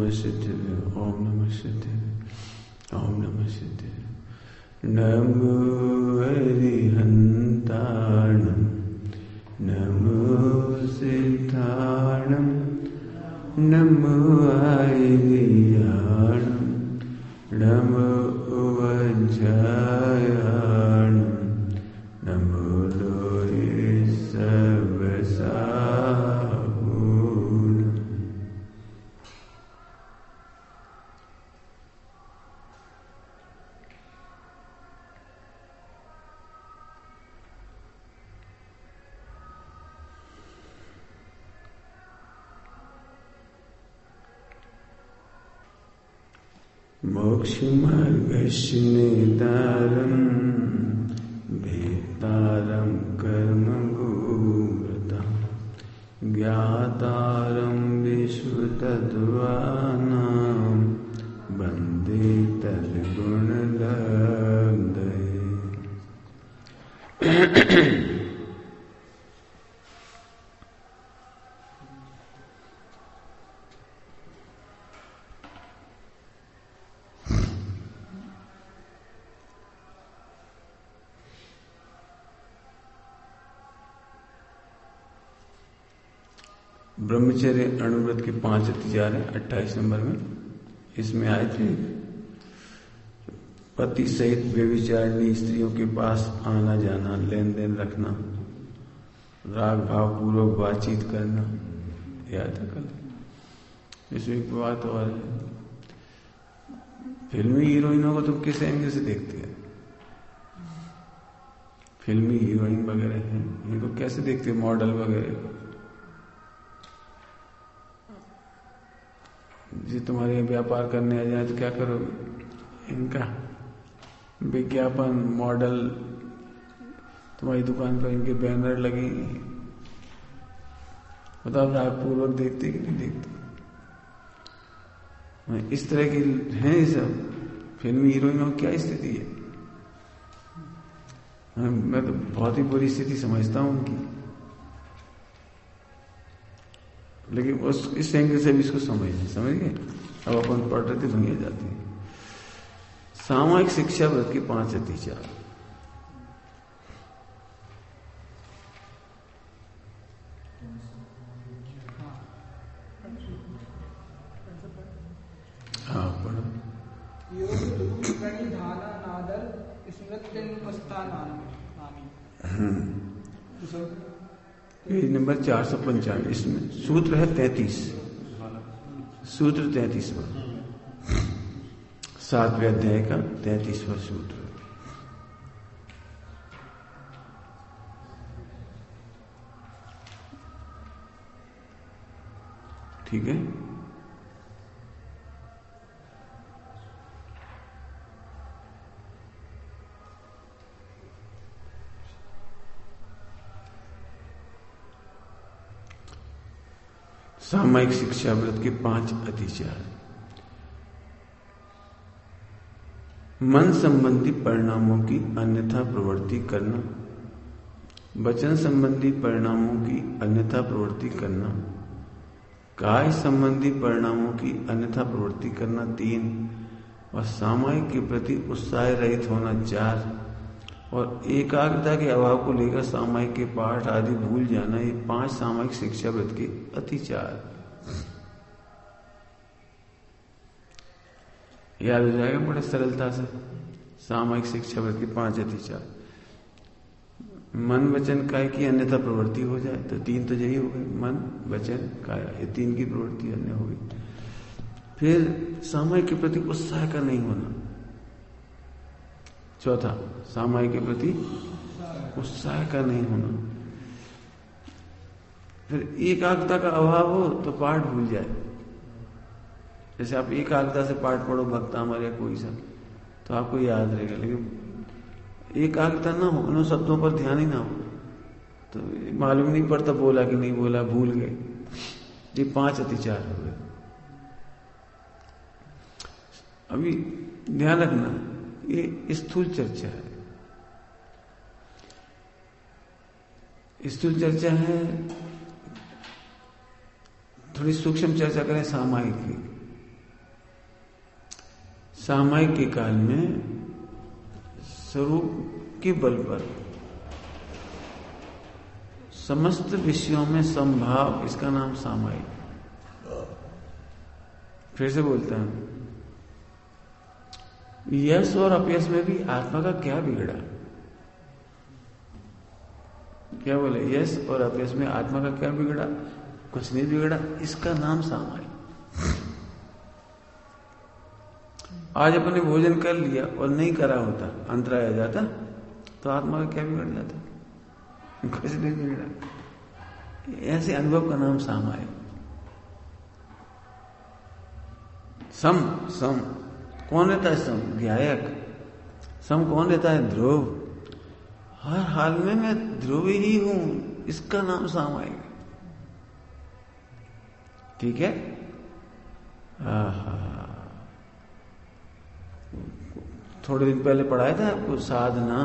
नमः सिद्धिवे, ओम नमः सिद्धिवे, ओम नमः सिद्धिवे। नमो अरिहन्ताणं, नमो सिद्धाणं, नमो आयर्याणं, नमो वज्रायाणं, नमो लोहे सर्वसाहूणम्। मोक्षमार्गस्य नेतारं भेतारं कर्मगुणवृतं, ज्ञातारं विश्वतत्त्वानां वन्दे तद्गुणलब्धये। ब्रह्मचर्य अणुव्रत के 5 अतिचार हैं 28 नंबर में। इसमें आए थे पति सहित व्यभिचारिणी स्त्रियों के पास आना जाना, लेन देन रखना, राग भाव पूर्वक बातचीत करना, याद है कल। इसमें एक बात और है, फिल्मी हीरोइनों को तुम किस एंगल से देखते हैं? फिल्मी हीरोइन वगैरह हैं, इनको कैसे देखते हैं? मॉडल वगैरह जी तुम्हारे व्यापार करने आ जाए तो क्या करोगे? इनका विज्ञापन, मॉडल, तुम्हारी दुकान पर इनके बैनर लगेंगे, बताओ रागपूर्वक देखते कि नहीं देखते? इस तरह की हैं ये सब फिल्मी हीरोइनों की क्या स्थिति है? मैं तो बहुत ही बुरी स्थिति समझता हूं उनकी, लेकिन उस इस एंगल से भी इसको समझ गए। अब अपन पढ़ रहे थे, दुनिया जाती है। सामूहिक शिक्षा व्रत के 5 अतिचार। हाँ पढ़ो। Page number 495। इसमें सूत्र है 33, सूत्र 33वां, 7वें अध्याय का 33वां सूत्र। ठीक है। सामयिक शिक्षा व्रत के 5 अतिचार। मन संबंधी परिणामों की अन्यथा प्रवृत्ति करना, वचन संबंधी परिणामों की अन्यथा प्रवृत्ति करना, काय संबंधी परिणामों की अन्यथा प्रवृत्ति करना 3, और सामयिक के प्रति उत्साह रहित होना 4, और एकाग्रता के अभाव को लेकर सामयिक के पाठ आदि भूल जाना, ये 5 सामयिक शिक्षा व्रत के अतिचार। याद हो जाएगा बड़े सरलता से। सामयिक शिक्षा व्रत के 5 अतिचार। मन वचन काय की अन्यथा प्रवृत्ति हो जाए तो 3 तो यही हो गए, मन वचन काय, ये 3 की प्रवृत्ति अन्य हो गई। फिर सामयिक के प्रति उत्साह का नहीं होना, चौथा सामयिक के प्रति उत्साह का नहीं होना। फिर एकाग्रता का अभाव हो तो पाठ भूल जाए। जैसे आप एकाग्रता से पाठ पढ़ो भक्तामर या कोई सा, तो आपको याद रहेगा, लेकिन एकाग्रता ना हो, उन शब्दों पर ध्यान ही ना हो तो मालूम नहीं पड़ता बोला कि नहीं बोला, भूल गए। ये 5 अतिचार हो गए। अभी ध्यान रखना, ये स्थूल चर्चा है। स्थूल चर्चा है, थोड़ी सूक्ष्म चर्चा करें सामयिक की। सामायिक के काल में स्वरूप के बल पर समस्त विषयों में संभाव, इसका नाम सामायिक। फिर से बोलता हूं, यश और अपयश में भी आत्मा का क्या बिगड़ा? क्या बोले? यश और अपयश में आत्मा का क्या बिगड़ा? कुछ नहीं बिगड़ा, इसका नाम सामायिक। आज अपने भोजन कर लिया और नहीं करा होता, अंतराय आ जाता, तो आत्मा का क्या बिगड़ जाता? कुछ नहीं बिगड़ा। ऐसे अनुभव का नाम सामायिक। सम सम कौन रहता है? सम ध्यायक। सम कौन रहता है? ध्रुव। हर हाल में मैं ध्रुव ही हूं, इसका नाम सामायिक। ठीक है। थोड़े दिन पहले पढ़ाया था आपको साधना।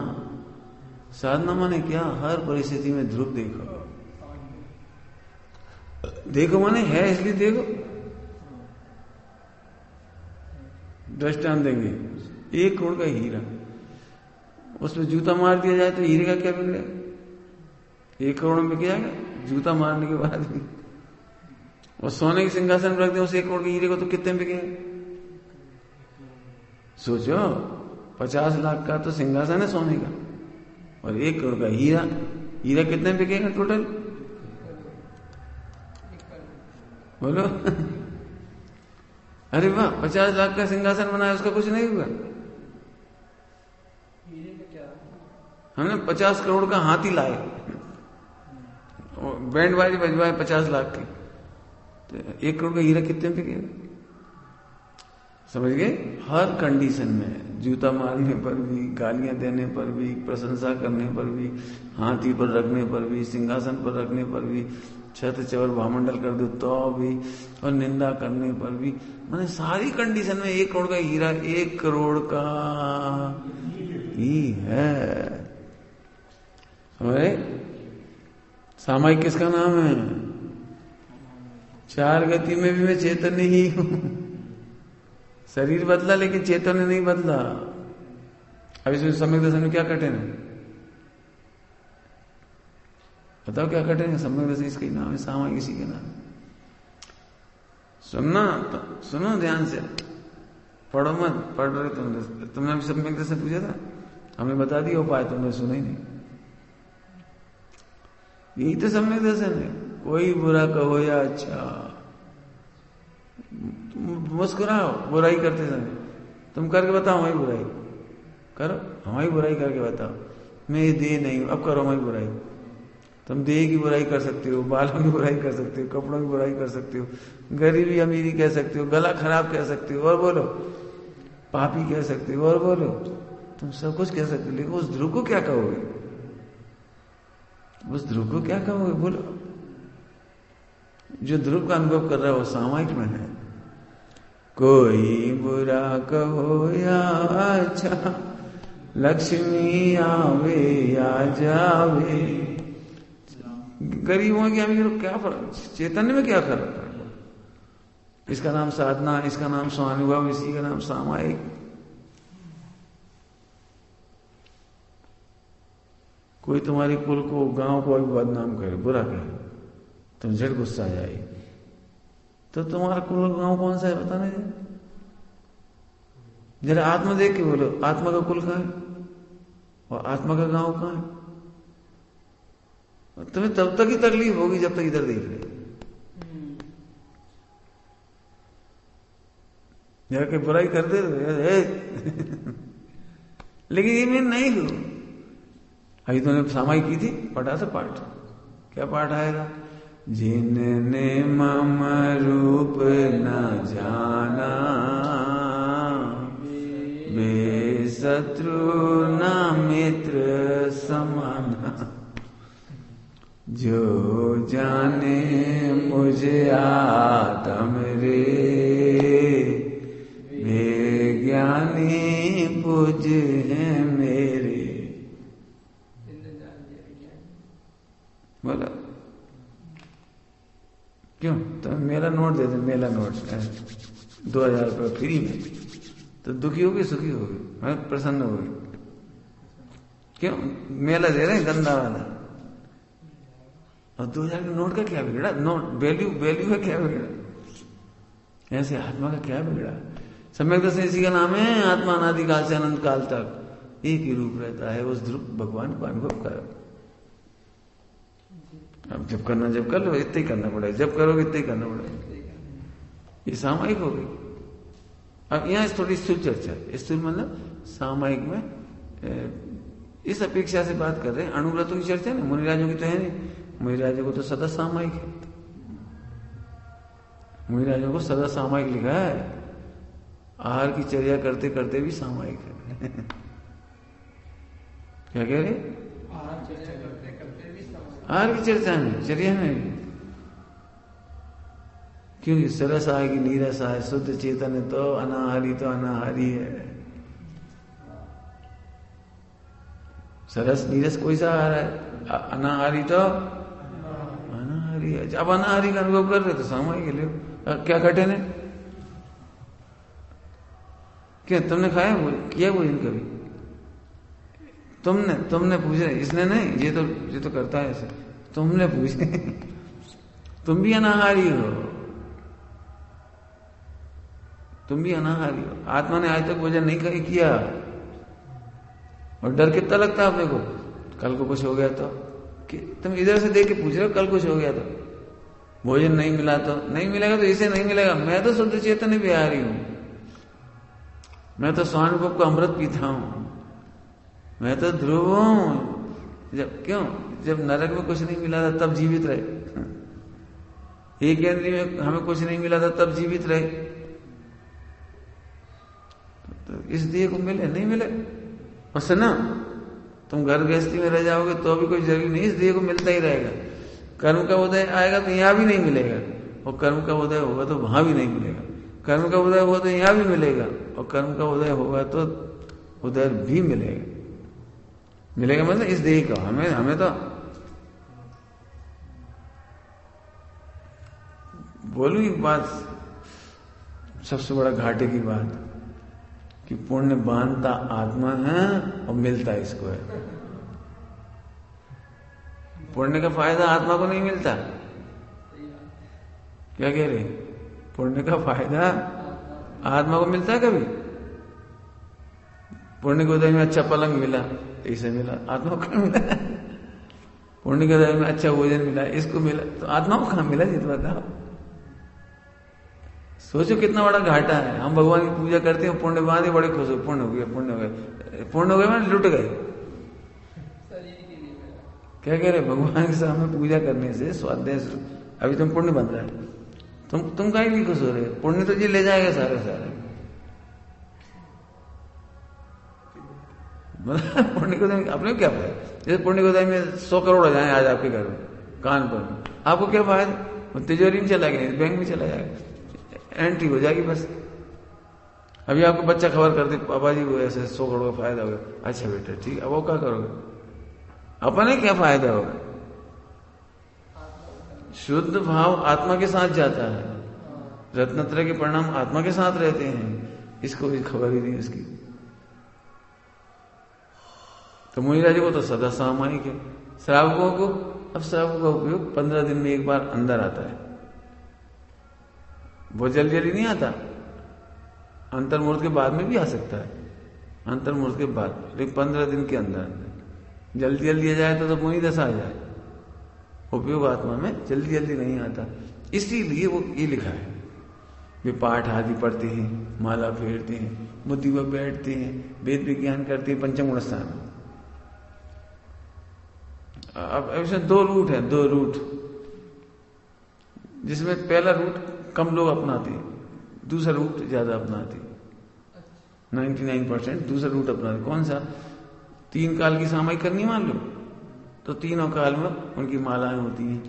साधना माने क्या? हर परिस्थिति में ध्रुव देखो। देखो माने है इसलिए देखो। दृष्टांत देंगे, 1 करोड़ का हीरा, उसमें जूता मार दिया जाए तो हीरे का क्या बिगड़ेगा? 1 करोड़ में बिक जाएगा जूता मारने के बाद भी। और सोने के सिंहासन रख दे उस 1 करोड़ के हीरे को, तो कितने में बिकेगा? सोचो, 50 लाख का तो सिंहासन है सोने का, और 1 करोड़ का हीरा। हीरा कितने में बिकेगा टोटल? बोलो। अरे वाह, 50 लाख का सिंहासन बनाया, उसका कुछ नहीं हुआ। हमने 50 करोड़ का हाथी लाए, बैंड बाजी बजवाए 50 लाख की, तो 1 करोड़ का हीरा कितने में बिकेगा? समझ गए? हर कंडीशन में, जूता मारने पर भी, गालियां देने पर भी, प्रशंसा करने पर भी, हाथी पर रखने पर भी, सिंहासन पर रखने पर भी, छत चवर भामंडल कर दो तो भी, और निंदा करने पर भी, मैंने सारी कंडीशन में 1 करोड़ का हीरा 1 करोड़ का ही है। समझे? सामायिक किसका नाम है? 4 गति में भी मैं चैतन्य ही हूं। शरीर बदला लेकिन चैतन्य नहीं बदला। अब इसमें सम्यक दर्शन में क्या कठिन है? बताओ क्या कठिन है? सम्यक दर्शन इसका नाम है, सामायिक इसी के नाम। सुनना तो सुनो ध्यान से, पढ़ो मत। पढ़ रहे तुमने अभी सम्यक दर्शन पूछा था, हमने बता दिया उपाय, तुमने सुना ही नहीं। यही तो सम्यक दर्शन है। कोई बुरा कहो या अच्छा, मुस्कुराओ बुराई करते समय। तुम करके बताओ हमारी बुराई करो, हमारी बुराई करके बताओ। मैं ये दे नहीं हूं, अब करो हमारी बुराई। तुम देह की बुराई कर सकते हो, बालों की बुराई कर सकते हो, कपड़ों की बुराई कर सकते हो, गरीबी अमीरी कह सकते हो, गला खराब कह सकते हो, और बोलो पापी कह सकते हो, और बोलो तुम सब कुछ कह सकते हो। लेकिन उस ध्रुव को क्या कहोगे? उस ध्रुव को क्या कहोगे? बोलो। जो ध्रुव का अनुभव कर रहा है वो सामायिक में है। कोई बुरा कहो या अच्छा, लक्ष्मी आवे या जावे। गरीबों की अमीरों क्या फर्क? चैतन्य में क्या फर्क है? इसका नाम साधना, इसका नाम स्वानुभव, इसी का नाम सामायिक। कोई तुम्हारी कुल को, गांव को अभी बदनाम करे, बुरा करे, तुम झट गुस्सा आ जाएगी, तो तुम्हारा कुल गांव कौन सा है बताने दे। जरा आत्मा देख के बोलो, आत्मा का कुल कहां है और आत्मा का गांव कहां है? तुम्हें तब तक ही तकलीफ होगी जब तक इधर देख रहे। जरा के बुराई करते रहे। लेकिन ये मैं नहीं हूं। अभी तुमने सामायिक की थी, पढ़ा था पाठ। क्या पाठ आएगा? जिनने मम रूप न जाना, वे शत्रु न मित्र समाना। जो जाने मुझे आत्म रे, वे ज्ञानी पूज हैं मेरे। बोला क्यों? तो मेरा नोट दे दे, मेरा नोट 2000 रुपये फ्री में। तो दुखी होगी सुखी होगी, मैं प्रसन्न होगी। क्यों? मेला दे रहे हैं गंदा वाला। और 2000 के नोट का क्या बिगड़ा? नोट वैल्यू का क्या बिगड़ा? ऐसे आत्मा का क्या बिगड़ा? सम्यक दर्शन इसी का नाम है। आत्मा अनादि काल से अनंत काल तक एक ही रूप रहता है, उस ध्रुव भगवान को अनुभव करो। अब जब करना जब कर लो, इतना ही करना पड़ेगा, जब करोगे इतना ही करना पड़ेगा। ये सामायिक हो गई। अब यहाँ थोड़ी स्थूल चर्चा, स्थूल मतलब सामायिक में इस अपेक्षा से बात कर रहे हैं। अणुव्रतों की चर्चा ना, मुनिराजों की तो है नहीं। मुनिराजों को तो सदा सामायिक है, मुनिराजों को सदा सामायिक लिखा है। आहार की चर्या करते करते भी सामायिक है। क्या कह रहे? आहार की चर्चा में, चर्या में। क्योंकि सरस आए कि नीरस आए, शुद्ध चेतन है तो अनाहारी है। सरस नीरस कोई सा आ रहा है, अनाहारी तो अनाहारी है। जब अनाहारी का अनुभव कर रहे तो सामायिक के लिए क्या कठिन है? क्या तुमने खाया किया भोजन कभी? तुमने पूछे, इसने नहीं, ये तो करता है ऐसे। तुमने पूछे, तुम भी अनाहारी हो, तुम भी अनाहारी हो। आत्मा ने आज तक भोजन नहीं किया, और डर कितना लगता है अपने को, कल को कुछ हो गया तो। कि तुम इधर से देख के पूछ रहे हो कल कुछ हो गया तो, भोजन नहीं मिला तो। नहीं मिलेगा तो इसे नहीं मिलेगा। मैं तो शुद्ध चेतन बिहारी हूं, मैं तो स्वानुभव को अमृत पीता हूं, मैं तो ध्रुव हूं। जब नरक में कुछ नहीं मिला था तब जीवित रहे। एक इंद्रिय में हमें कुछ नहीं मिला था तब जीवित रहे। तो इस देह को मिले नहीं मिले, और सुना, तुम घर गृहस्थी में रह जाओगे तो भी कोई जरूरी नहीं, इस देह को मिलता ही रहेगा। कर्म का उदय आएगा तो यहां भी नहीं मिलेगा, और कर्म का उदय होगा तो वहां भी नहीं मिलेगा। कर्म का उदय होगा तो यहां भी मिलेगा, और कर्म का उदय होगा तो उधर भी मिलेगा। मिलेगा मतलब इस देह का। हमें तो बोलूं एक बात, सबसे बड़ा घाटे की बात, कि पुण्य बांधता आत्मा है और मिलता इसको है। पुण्य का फायदा आत्मा को नहीं मिलता। क्या कह रहे? पुण्य का फायदा आत्मा को मिलता है कभी? पुण्य के उदय में अच्छा पलंग मिला, इसे मिला, आत्मा को कहाँ मिला? पुण्य के उदय में अच्छा भोजन मिला, इसको मिला, तो आत्मा को कहाँ मिला? जित बताओ। सोचो कितना बड़ा घाटा है। हम भगवान की पूजा करते हैं, पुण्य बांधे, बड़े खुश हो, पुण्य हो गया, पुण्य हो गया। पुण्य हो गया मैंने लुट गए। क्या कह रहे? भगवान के सामने पूजा करने से स्वाध्याय, अभी तुम पुण्य बन रहा है, तुम कहीं भी खुश हो रहे हो। पुण्य तो जी ले जाएगा सारे। पुण्य को अपने क्या फायदा? जैसे पुण्य को में 100 करोड़ आ जाए आज आपके घर में, कानपुर में, आपको क्या फायदा? तिजोरी में चला गया, बैंक में चला जाएगा, एंट्री हो जाएगी बस। अभी आपको बच्चा खबर कर दे, पापा जी को ऐसे 100 करोड़ का फायदा होगा। अच्छा बेटा ठीक, अब वो क्या करोगे? अपने क्या फायदा होगा? शुद्ध भाव आत्मा के साथ जाता है, रत्नत्रय के परिणाम आत्मा के साथ रहते हैं, इसको भी खबर ही नहीं इसकी। तो मुनिराज को तो सदा सामायिक है। श्रावकों को, अब श्रावकों का उपयोग 15 दिन में एक बार अंदर आता है, वो जल्दी नहीं आता। अंतर्मुहूर्त के बाद में भी आ सकता है, अंतर्मुहूर्त के बाद, लेकिन 15 दिन के अंदर। जल्दी आ जाए तो मुनि दशा आ जाए। उपयोग आत्मा में जल्दी नहीं आता, इसीलिए वो ये लिखा है। वे पाठ आदि पढ़ते हैं, माला फेरते हैं, बुद्धि पर बैठते हैं, वेद विज्ञान करते हैं, पंचम गुण स्थान में। अब ऐसे 2 रूट है, 2 रूट, जिसमें पहला रूट कम लोग अपनाते हैं, दूसरा रूट ज्यादा अपनाते हैं। 99% दूसरा रूट अपनाते। कौन सा? 3 काल की सामायिक करनी मान लो, तो तीनों काल में उनकी मालाएं होती हैं,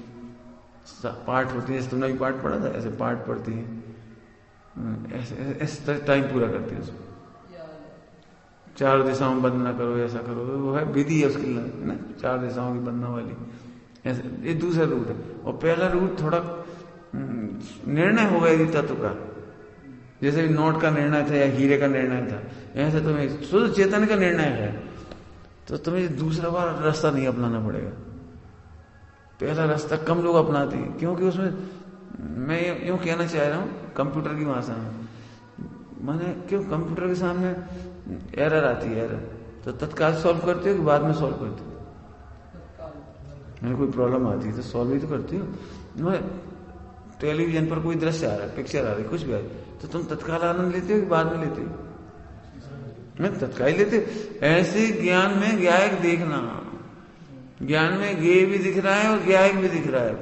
पाठ होती हैं। जैसे तुमने भी पाठ पढ़ा था, ऐसे पाठ पढ़ती हैं, ऐसे टाइम पूरा करती है उसको। 4 दिशाओं में वंदना करो, ऐसा करो, वो है विधि है उसकी ना, 4 दिशाओं की वंदना वाली। ऐसे ये दूसरा रूट है। और पहला रूट थोड़ा निर्णय हो गया तत्व का, जैसे भी नोट का निर्णय था या हीरे का निर्णय था, ऐसे तुम्हें शुद्ध चेतन का निर्णय है, तो तुम्हें दूसरा बार रास्ता नहीं अपनाना पड़ेगा। पहला रास्ता कम लोग अपनाते हैं, क्योंकि उसमें मैं यूं कहना चाह रहा हूं कंप्यूटर की भाषा में, माने क्यों कंप्यूटर के सामने एरर आती है, एरर तो तत्काल सॉल्व करते हो कि बाद में सॉल्व करते हो? कोई प्रॉब्लम आती है तो सॉल्व ही तो करती हो। टेलीविजन पर कोई दृश्य आ रहा है, पिक्चर आ रही है, कुछ भी आ रहा है, तो तुम तत्काल आनंद लेते हो कि बाद में लेते हो? मैं तत्काल लेते। ऐसे ज्ञान में ज्ञायक देखना, ज्ञान में ज्ञेय भी दिख रहा है और ज्ञायक भी दिख रहा है।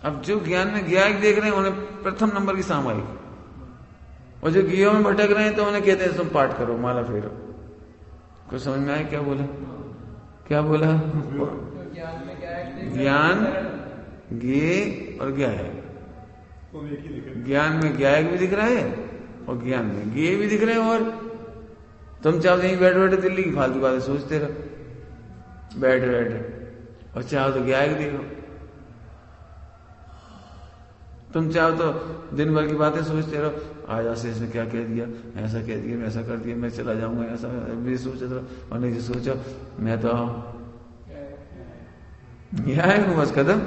अब जो ज्ञान में ज्ञायक देख रहे हैं उन्हें प्रथम नंबर की सामायिक, और जो ज्ञेयों में भटक रहे हैं तो उन्हें कहते हैं तुम पाठ करो, माला फेरो। कुछ समझ में आया क्या बोला? क्या बोला? ज्ञान ज्ञेय और ज्ञायक, ज्ञान में ज्ञायक भी दिख रहा है और ज्ञान में ज्ञेय भी दिख रहे हैं। और तुम चाहो यहीं बैठे बैठे दिल्ली की फालतू बातें सोचते रहो बैठे बैठे, और चाहो तो ज्ञायक देखो। तुम चाहो तो दिन भर की बातें सोचते रहो, आज आशीष ने क्या कह दिया, ऐसा कह दिया, मैं ऐसा कर दिया, मैं चला जाऊंगा, ऐसा भी सोचते रहो। और नहीं सोचो मैं तो ज्ञायक हूं, बस खत्म।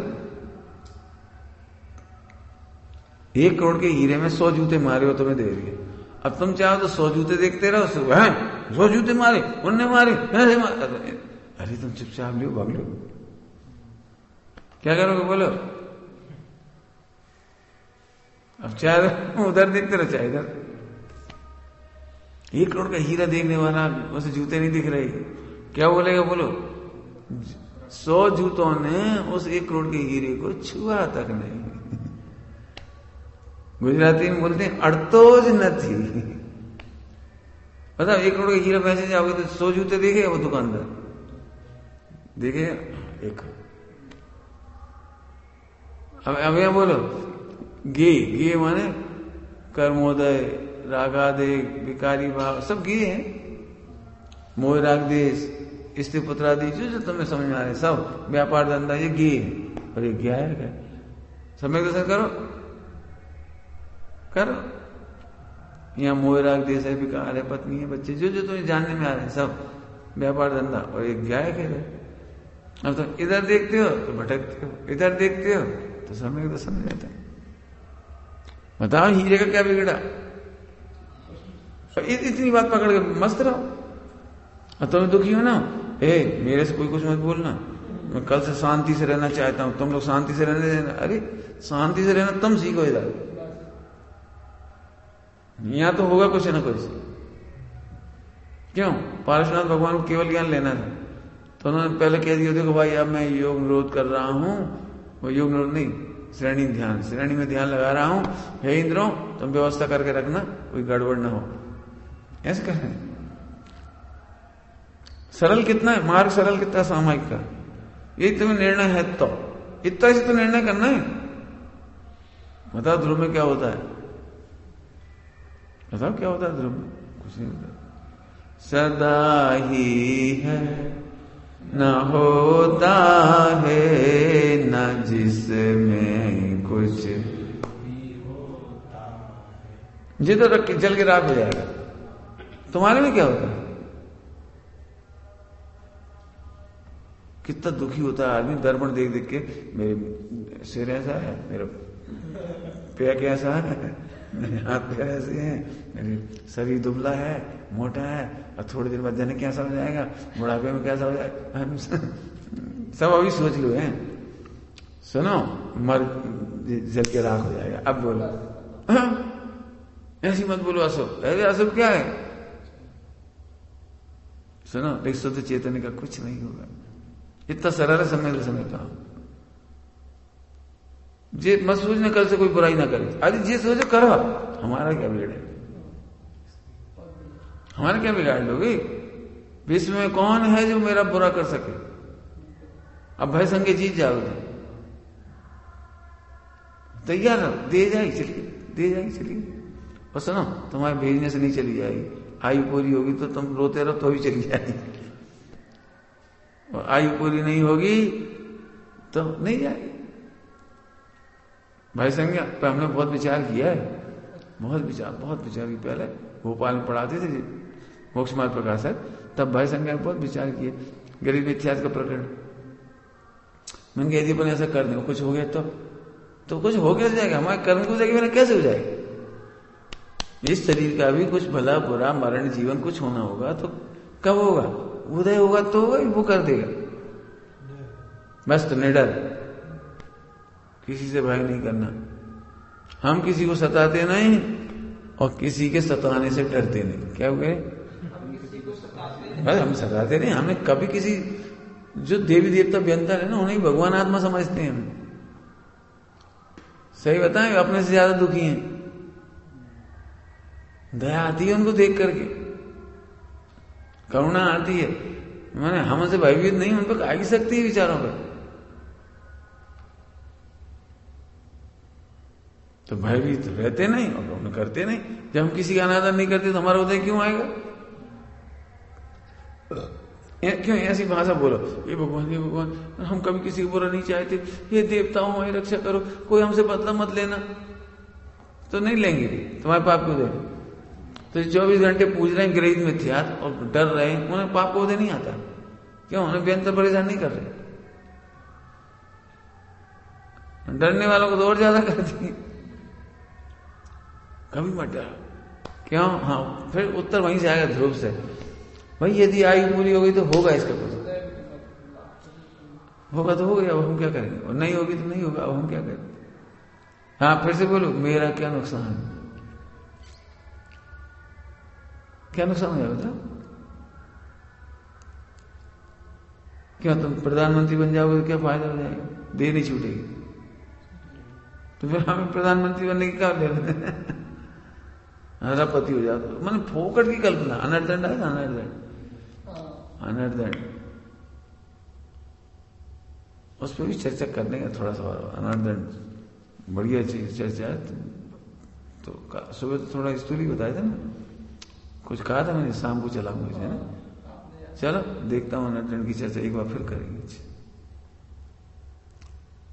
1 करोड़ के हीरे में 100 जूते मारे हो तुम्हें दे रही है। अब तुम चाहो तो 100 जूते देखते रहो, 100 जूते मारे, उनने मारे, ऐसे मारे। अरे तुम चुपचाप लो, भाग लो, क्या करोगे बोलो? अब चाहे उधर देखते रहो चाहे इधर। 1 करोड़ का हीरा देखने वाला उसे जूते नहीं दिख रहे, क्या बोलेगा बोलो? 100 जूतों ने उस 1 करोड़ के हीरे को छुआ तक नहीं। गुजराती में बोलते हैं अड़तोज न थी। मतलब 1 करोड़ का हीरा पैसे जाओगे तो 100 जूते देखेगा वो दुकानदार, देखेगा एक। अब यहां बोलो गे माने कर्मोदय, रागादय, विकारी भाव, सब गे हैं। मोह राग देश, स्त्री पुत्रादि, जो तुम्हें समझ में आ रहे सब व्यापार धंधा, ये गे है और ये ज्ञायक है। समय दर्शन करो करो। यहाँ मोह राग देश है, विकार है, पत्नी है, बच्चे, जो जो तुम्हें जानने में आ रहे हैं सब व्यापार धंधा, और एक ज्ञायक है। अब तो इधर देखते हो तो भटकते हो, इधर देखते हो तो समय दर्शन हो जाता है। बताओ हीरे का क्या बिगड़ा? इतनी बात पकड़ के मस्त रहो। और तुम्हें दुखी हो ना, मेरे से कोई कुछ मत बोलना, मैं कल से शांति से रहना चाहता हूं, तुम लोग शांति से रहने देना। अरे शांति से रहना तुम सीखो इधर, यहां तो होगा कुछ ना कुछ। क्यों? पारशुनाथ भगवान को केवल ज्ञान लेना था, तो उन्होंने पहले कह दिया देखो भाई अब मैं योग निरोध कर रहा हूं, वो योग निरोध नहीं, श्रेणी ध्यान, श्रेणी में ध्यान लगा रहा हूं। हे इंद्रों तुम व्यवस्था करके रखना, कोई गड़बड़ ना हो। ऐसे कहना सरल कितना है, मार्ग सरल कितना सामायिक का, ये तुम्हें निर्णय है तो इतना से तो निर्णय करना है। बताओ ध्रुव में क्या होता है? बताओ क्या होता है ध्रुव में? कुछ नहीं होता। सदा ही है न होता है न जिसमें कुछ, जिधर रख के जल के राख हो जाएगा। तुम्हारे में क्या होता है? कितना दुखी होता है आदमी दर्पण देख देख के, मेरे सिर ऐसा है, मेरा पैर कैसा है, मेरे हाथ पैर ऐसे हैं, मेरे शरीर दुबला है, मोटा है, और थोड़ी देर बाद जाने कैसा हो जाएगा, बुढ़ापे में कैसा हो जाएगा। सब अभी सोच लो हैं। सुनो मर जल के राख हो जाएगा। अब बोलो ऐसी मत बोलो अशुभ। अरे अशुभ क्या है? सुनो एक शुद्ध चेतन का कुछ नहीं होगा। इतना सरल है समय समय का। जे मत सोचना कल से कोई बुराई ना करे, अरे जे सोचो करो, हमारा क्या बिगड़े, हमारा क्या बिगाड़ लोगे? विश्व में कौन है जो मेरा बुरा कर सके? अब भय संग जीत जाओगे, तैयार रहो, दे जाएगी चलिए, दे जाएगी चलिए। और सुनो तुम्हारे भेजने से नहीं चली जाएगी, आयु पूरी होगी तो तुम रोते रहो तो भी चली जाएगी, और आयु पूरी नहीं होगी तो नहीं जाएगी। भाई संज्ञा पर हमने बहुत विचार किया है, बहुत विचार की। पहले भोपाल में पढ़ाते थे मोक्ष मार्ग प्रकाश है, तब भाई संज्ञा ने बहुत विचार किए गरीब इतिहास का प्रकरण। मैंने कहा यदि अपन ऐसा कर दें, कुछ हो गया तो कुछ हो गया जाएगा, हमारे कर्म की वजह मेरा कैसे हो जाएगा? इस शरीर का भी कुछ भला बुरा मरण जीवन कुछ होना होगा, तो कब होगा? उदय होगा तो होगा, वो कर देगा। बस तो निडर, किसी से भय नहीं करना। हम किसी को सताते नहीं और किसी के सताने से डरते नहीं। क्या हो गए? बस हम सताते नहीं। हमने कभी किसी जो देवी देवता व्यंतर है ना, उन्हें भगवान आत्मा समझते हैं हम। सही बताएं, अपने से ज्यादा दुखी हैं। दया आती है उनको देख करके, करुणा आती है। मैंने हमसे भयभीत नहीं, उन पर आ ही सकती है विचारों पर। तो भयभीत रहते नहीं और उन्हें करते नहीं। जब हम किसी का अनादर नहीं करते तो हमारा उदय क्यों आएगा? क्यों ऐसी भाषा बोलो, ये भगवान हम कभी किसी को बुरा नहीं चाहते, ये देवताओं हमारी रक्षा करो, कोई हमसे बदला मत लेना। तो नहीं लेंगे, तुम्हारे पाप क्यों देंगे? तो 24 घंटे पूज रहे हैं गरीब मिथ्यात और डर रहे हैं, उन्हें पाप को उदय नहीं आता। क्यों? उन्हें व्यंतर परेशान नहीं कर रहे। डरने वालों को तो और ज्यादा कर दी। कभी मत डरो। क्यों? हाँ, फिर उत्तर वहीं से आएगा, ध्रुव से। भाई यदि आयु पूरी हो गई तो होगा इसका कुछ, होगा तो हो गया, अब हम क्या करेंगे? और नहीं होगी तो नहीं होगा, अब हम क्या करेंगे? हाँ, फिर से बोलो, मेरा क्या नुकसान? क्या नुकसान हो जाएगा बताओ? क्या तुम प्रधानमंत्री बन जाओगे तो क्या फायदा हो जाएगा? देर नहीं छूटेगी। तो फिर हमें प्रधानमंत्री बनने की क्या लेना? हरापति हो जाता, मैंने फोकट की कल्पना। अनर्दंड है ना, अनर्दंड, उस पर भी चर्चा करने का थोड़ा सा। अनर्दंड बढ़िया चीज चर्चा है। तो सुबह तो थोड़ा स्टोरी बताया था ना, कुछ कहा था मैंने, शाम को चला मुझे ना। चलो देखता हूँ, अनर्दंड की चर्चा एक बार फिर करेंगे।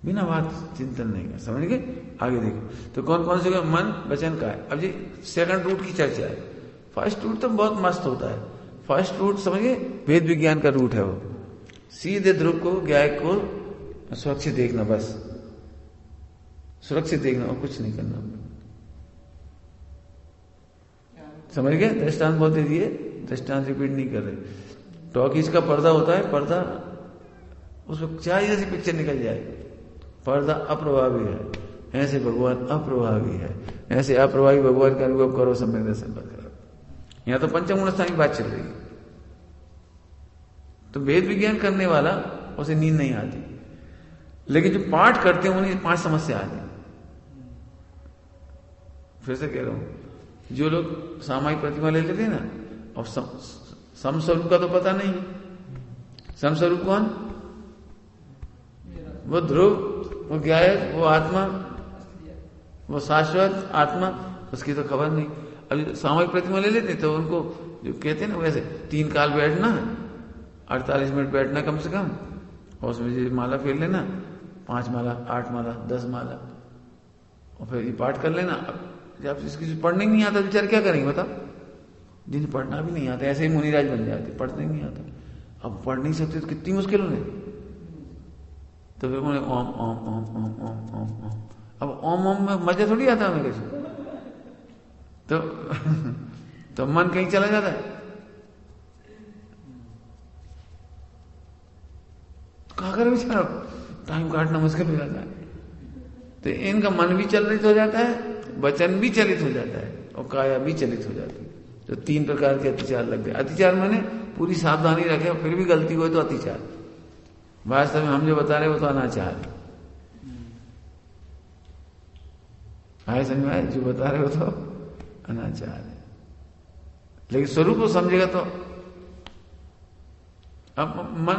बिना बात चिंतन नहीं कर, समझ गए? आगे देखो तो कौन कौन से मन वचन का है। अब जी सेकंड रूट की चर्चा है। फर्स्ट रूट तो बहुत मस्त होता है। फर्स्ट रूट समझिए, वेद विज्ञान का रूट है। वो सीधे ध्रुव को, गाय को सुरक्षित देखना, बस सुरक्षित देखना और कुछ नहीं करना। समझ गए? दृष्टांत बहुत दे दिए, दृष्टांत रिपीट नहीं कर रहे। टॉकीज का पर्दा होता है, पर्दा उसमें चाहे जैसी पिक्चर निकल जाए, पर्दा अप्रभावी है। ऐसे भगवान अप्रभावी है, ऐसे अप्रभावी भगवान का अनुभव करो, सम्यक दर्शन करो। यहां तो पंचम स्थान की बात चल रही है। तो वेद विज्ञान करने वाला उसे नींद नहीं आती, लेकिन जो पाठ करते हैं उन्हें 5 समस्या आती। फिर से कह रहा हूं, जो लोग सामायिक प्रतिमा ले लेते हैं ना, और समस्वरूप का तो पता नहीं। समस्वरूप कौन? वो ध्रुव, वो गायक, वो आत्मा, वो शाश्वत आत्मा, उसकी तो खबर नहीं। अब सामूहिक प्रतिमा ले लेते तो उनको जो कहते हैं ना, वैसे 3 काल बैठना, 48 मिनट बैठना कम से कम, और उसमें माला फेर लेना, 5 माला, 8 माला, 10 माला, और फिर ये पाठ कर लेना। जब इसकी पढ़ने नहीं आता बेचारे क्या करेंगे बताओ? जिन्हें पढ़ना भी नहीं आता, ऐसे ही मुनिराज बन जाते, पढ़ने नहीं आता। अब पढ़ नहीं सकते तो कितनी मुश्किल उन्हें। तो फिर उन्हें ओम ओम ओम ओम ओम ओम ओम। अब ओम ओम में मजा थोड़ी आता है मेरे से, तो मन कहीं चला जाता है। क्या करें बेचारा, टाइम काटना मुश्किल हो जाता है। तो इनका मन भी चलित हो जाता है, वचन भी चलित हो जाता है, और काया भी चलित हो जाती है। तो 3 प्रकार के अतिचार लग गए। अतिचार माने पूरी सावधानी रखे, फिर भी गलती हो तो अतिचार। वास्तव में हम जो बता रहे वो तो अनाचार है। समझ में आए? जो बता रहे हो तो अनाचार है, लेकिन स्वरूप को समझेगा तो। अब मन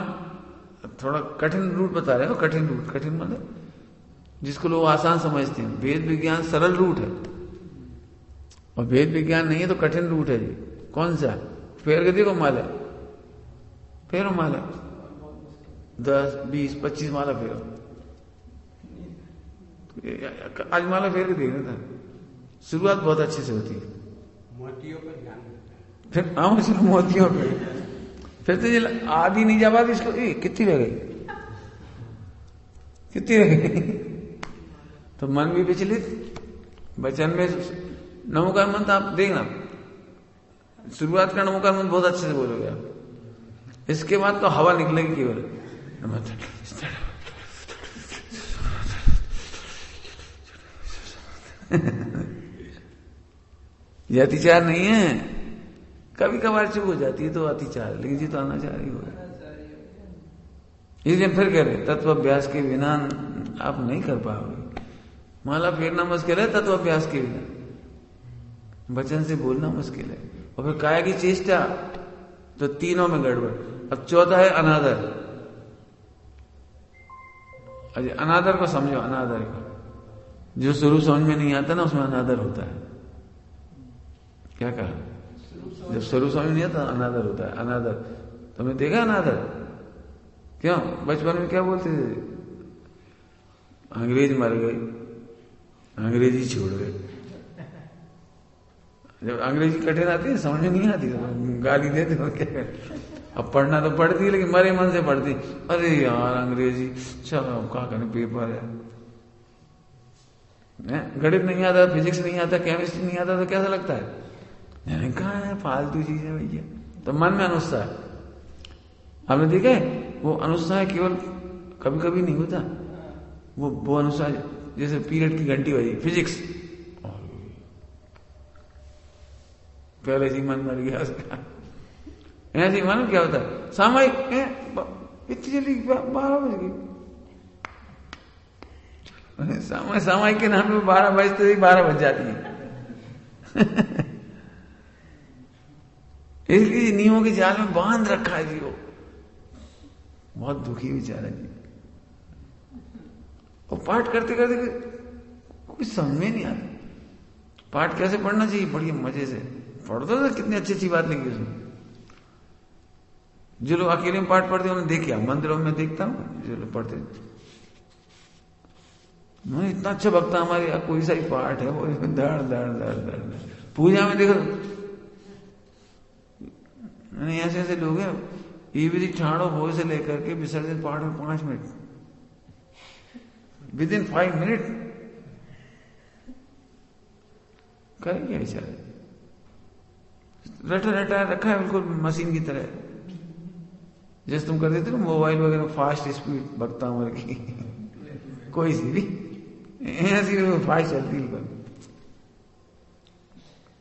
थोड़ा कठिन रूट बता रहे हो, कठिन रूट, कठिन मतलब जिसको लोग आसान समझते हैं। वेद विज्ञान सरल रूट है, और वेद विज्ञान नहीं है तो कठिन रूट है जी। कौन सा? फेर के देखो माला, फेरो माला, 10, 20, 25 माला फेरो। आज माला फेर के देखना था, शुरुआत बहुत अच्छे से होती है, मोतियों पर ध्यान देता है। फिर हाँ चलो मोतियों पे, फिर तो ये आधी नहीं जा पाती इसको, कितनी रह गई, कितनी रह गई, तो मन भी विचलित। वचन में नमोकार मंत्र आप देखना, शुरुआत का नमोकार मंत्र बहुत अच्छे से बोलोगे आप, इसके बाद तो हवा निकलेगी केवल। ये अतिचार नहीं है, कभी कभार चुप हो जाती है तो अतिचार, लेकिन जी तो अनाचार ही होगा। इसलिए फिर कह रहे तत्व अभ्यास के बिना आप नहीं कर पाओगे। माला फेरना मुश्किल है तत्व अभ्यास के बिना, वचन से बोलना मुश्किल है, और फिर काया की चेष्टा तो तीनों में गड़बड़। अब चौथा है अनादर। अरे अनादर को समझो, अनादर को जो शुरू समझ में नहीं आता ना उसमें अनादर होता है। क्या कहा? जब शुरू समझ में नहीं आता अनादर होता है। अनादर तुमने देखा अनादर? क्यों बचपन में क्या बोलते थे? अंग्रेज मर गए, अंग्रेजी छोड़ गए। जब अंग्रेजी कठिन आती है समझ में नहीं आती तो गाली देते हो क्या। अब पढ़ना तो पड़ती है लेकिन मरे मन से पढ़ती। अरे यार अंग्रेजी, चलो क्या करें, पेपर है। गणित नहीं आता, फिजिक्स नहीं आता, केमिस्ट्री नहीं आता तो कैसा लगता है? कहा है फालतू चीज है भैया। तो मन में अनुत्साह, आपने देखा है वो अनुत्साह केवल कभी कभी नहीं होता, वो अनुसार जैसे पीरियड की घंटी बजी फिजिक्स, पहले से मन मर गया उसका। ऐसे मन क्या होता है सामयिक, इतनी जल्दी 12 बज गई। सामयिक के नाम पे 12 बजते ही 12 बज जाती है। इसलिए नियमों के जाल में बांध रखा है जी, वो बहुत दुखी बेचारा जी। और पाठ करते करते कुछ समझ में नहीं आता पाठ कैसे पढ़ना चाहिए। बढ़िया मजे से पढ़ दो, कितनी अच्छी अच्छी बात लिखी उसमें। जो लोग अकेले में पाठ पढ़ते उन्हें देखिए, मंदिरों में देखता हूं जो लोग पढ़ते, इतना अच्छा भक्ता हमारे यहाँ कोई सा ही पाठ है वो धड़ धड़ धड़ धड़। पूजा में देखो ऐसे ऐसे लोग हैं, ये भी ठाड़ो भोज से लेकर के विसर्जन पाठ में 5 मिनट, विद इन 5 मिनट करेंगे बेचारे। रटा रटा रखा है बिल्कुल मशीन की तरह, जैसे तुम करते थे ना मोबाइल वगैरह फास्ट स्पीड भक्ता उम्र की कोई सी भी ऐसी फास्ट चलती है।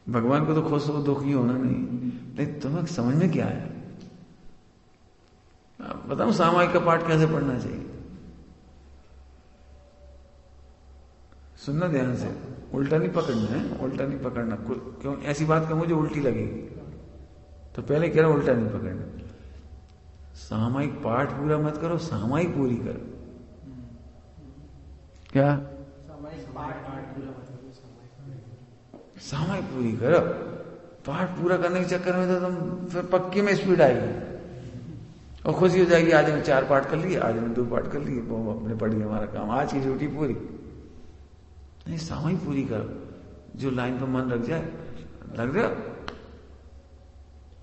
भगवान को तो खुश हो दुखी होना नहीं, लेकिन तुम्हें समझ में क्या है? बताऊं सामायिक का पाठ कैसे पढ़ना चाहिए? सुनना ध्यान से, उल्टा नहीं पकड़ना है, उल्टा नहीं पकड़ना। क्यों ऐसी बात कहूं जो उल्टी लगेगी, तो पहले कह रहा उल्टा नहीं पकड़ना। सामायिक पाठ पूरा मत करो, सामायिक पूरी करो। क्या सामायिक पूरी करो? पाठ पूरा करने के चक्कर में तो तुम फिर पक्की में स्पीड आएगी और खुशी हो जाएगी, आज हमने 4 पाठ कर लिए, आज हमने 2 पाठ कर लिए, वो अपने पढ़ लिया, हमारा काम, आज की ड्यूटी पूरी। नहीं, सामायिक पूरी करो, जो लाइन पर मन लग जाए लग रहे हो।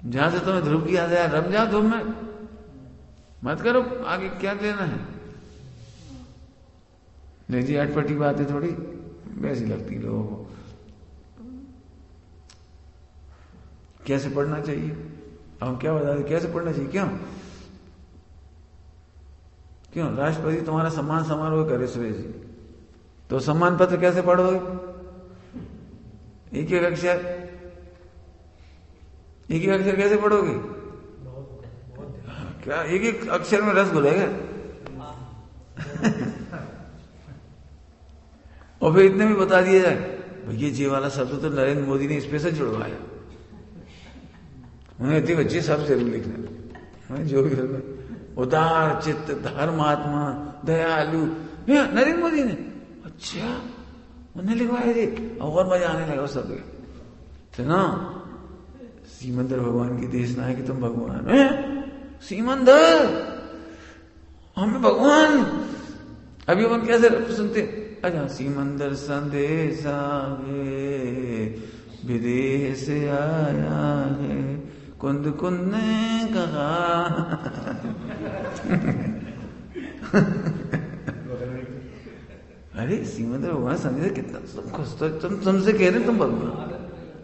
जहां से तुम्हें ध्रुव की याद आया रम जाओ ध्रुव में, मत करो आगे क्या लेना है। नहीं जी अटपटी बातें थोड़ी वैसी लगती लोगों को। कैसे पढ़ना चाहिए हम क्या बता दें, कैसे पढ़ना चाहिए? क्यों राष्ट्रपति तुम्हारा सम्मान समारोह करे सुरेश जी, तो सम्मान पत्र कैसे पढ़ोगे? एक एक अक्षर कैसे पढ़ोगे? क्या एक एक अक्षर में रस घुलेगा? और फिर इतने भी बता दिया जाए भैया ये वाला शब्द तो नरेंद्र मोदी ने स्पेशल जुड़वाया, उन्हें इतनी बच्चे सब जरूर लिखना, जो भी उदार चित्त धर्मात्मा दयालु नरेंद्र मोदी ने, अच्छा उन्हें लिखवाया जी। और मजा आने लगा उस शब्द का ना, सीमंदर भगवान की देशना है कि तुम भगवान है। सीमंदर हमें भगवान, अभी हम कैसे सुनते अजा सिमंदर संदेशा है, विदेह से आया है, कुंद कुंद ने कहा। अरे सिमंदर भगवान संदेश कितना तुम खुश, तो तुमसे कह रहे तुम भगवान।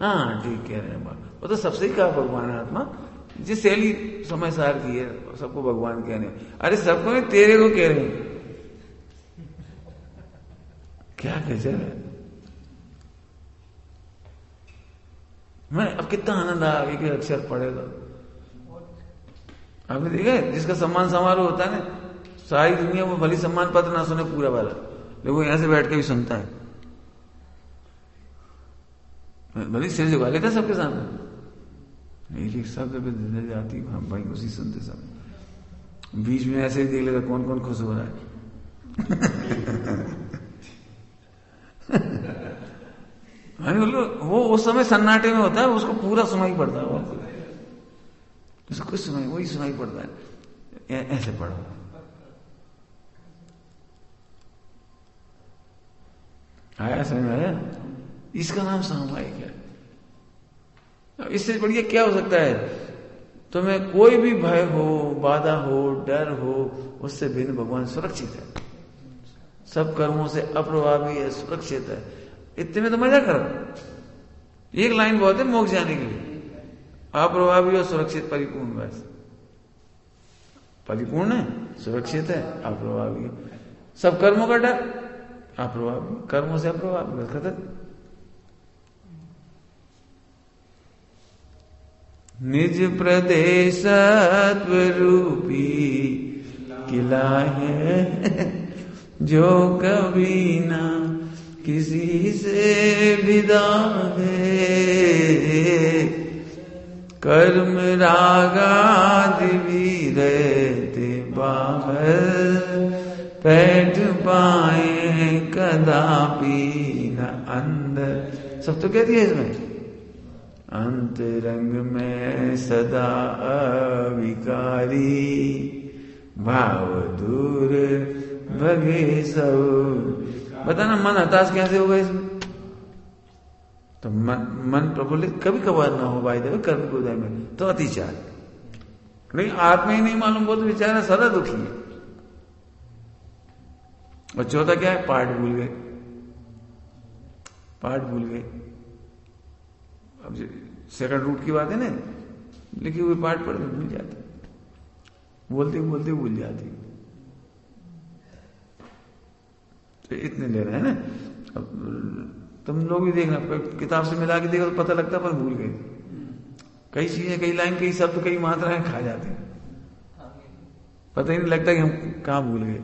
हाँ ठीक कह रहे हैं बात, वो तो सबसे ही कहा भगवान है आत्मा, जिस शैली समय सार की है सबको भगवान कह रहे हैं। अरे सबको नहीं, तेरे को कह रहे हैं। क्या गजब है। मैं अब कितना आनंद आया एक अक्षर पढ़ेगा। आपने देखा है जिसका सम्मान समारोह होता है ना, सारी दुनिया में भली सम्मान पत्र ना सुने पूरा वाला, लेकिन वो यहां से बैठ के भी सुनता है, भली सिर झुका लेता सबके सामने, एक शब्द पे दिल जाती भाई उसी सुनते सब, बीच में ऐसे ही देख लेगा कौन कौन खुश हो रहा है। वो उस समय सन्नाटे में होता है, उसको पूरा सुनाई पड़ता है, उसको कुछ सुनाई वही सुनाई पड़ता है। ऐसे पढ़ो, आया समझ में आया? इसका नाम सामायिक है। इससे बढ़िया क्या हो सकता है? तुम्हें कोई भी भय हो, बाधा हो, डर हो, उससे भिन्न भगवान सुरक्षित है, सब कर्मों से अप्रभावी है, सुरक्षित है। इतने में तो मजा करो। एक लाइन बहुत है मोक्ष जाने के लिए, अप्रभावी और सुरक्षित परिपूर्ण, बस परिपूर्ण है, सुरक्षित है, अप्रभावी है, सब कर्मों का डर, अप्रभावी, कर्मों से अप्रभावी, बस खत्म। निज प्रदेश रूपी किला है, जो कभी ना किसी से विदा है, कर्म रागादि भी रहते बाहर, बैठ पाए कदापि न अंदर। सब तो कह दिया इसमें, अंतरंग में सदा अविकारी, भाव दूर भगे सब। बताना मन हताश कैसे होगा इसमें? तो मन प्रफुल्लित कभी कभार ना हो भाई देव कर्म के उदय में, तो अतिचार। नहीं आत्मा ही नहीं मालूम, बहुत विचार है, सदा दुखी है। और चौथा क्या है? पाठ भूल गए, पाठ भूल गए। अब सेकंड रूट की बात है ना, लिखी हुई पाठ पढ़ भूल जाते, बोलते बोलते भूल जाती। तो इतने ले रहे हैं ना। अब तुम लोग भी देखना, किताब से मिला के देखो तो पता लगता, पर भूल गए कई चीजें, कई लाइन, कई शब्द, कई मात्राएं खा जाते हैं, पता ही नहीं लगता कि हम कहां भूल गए।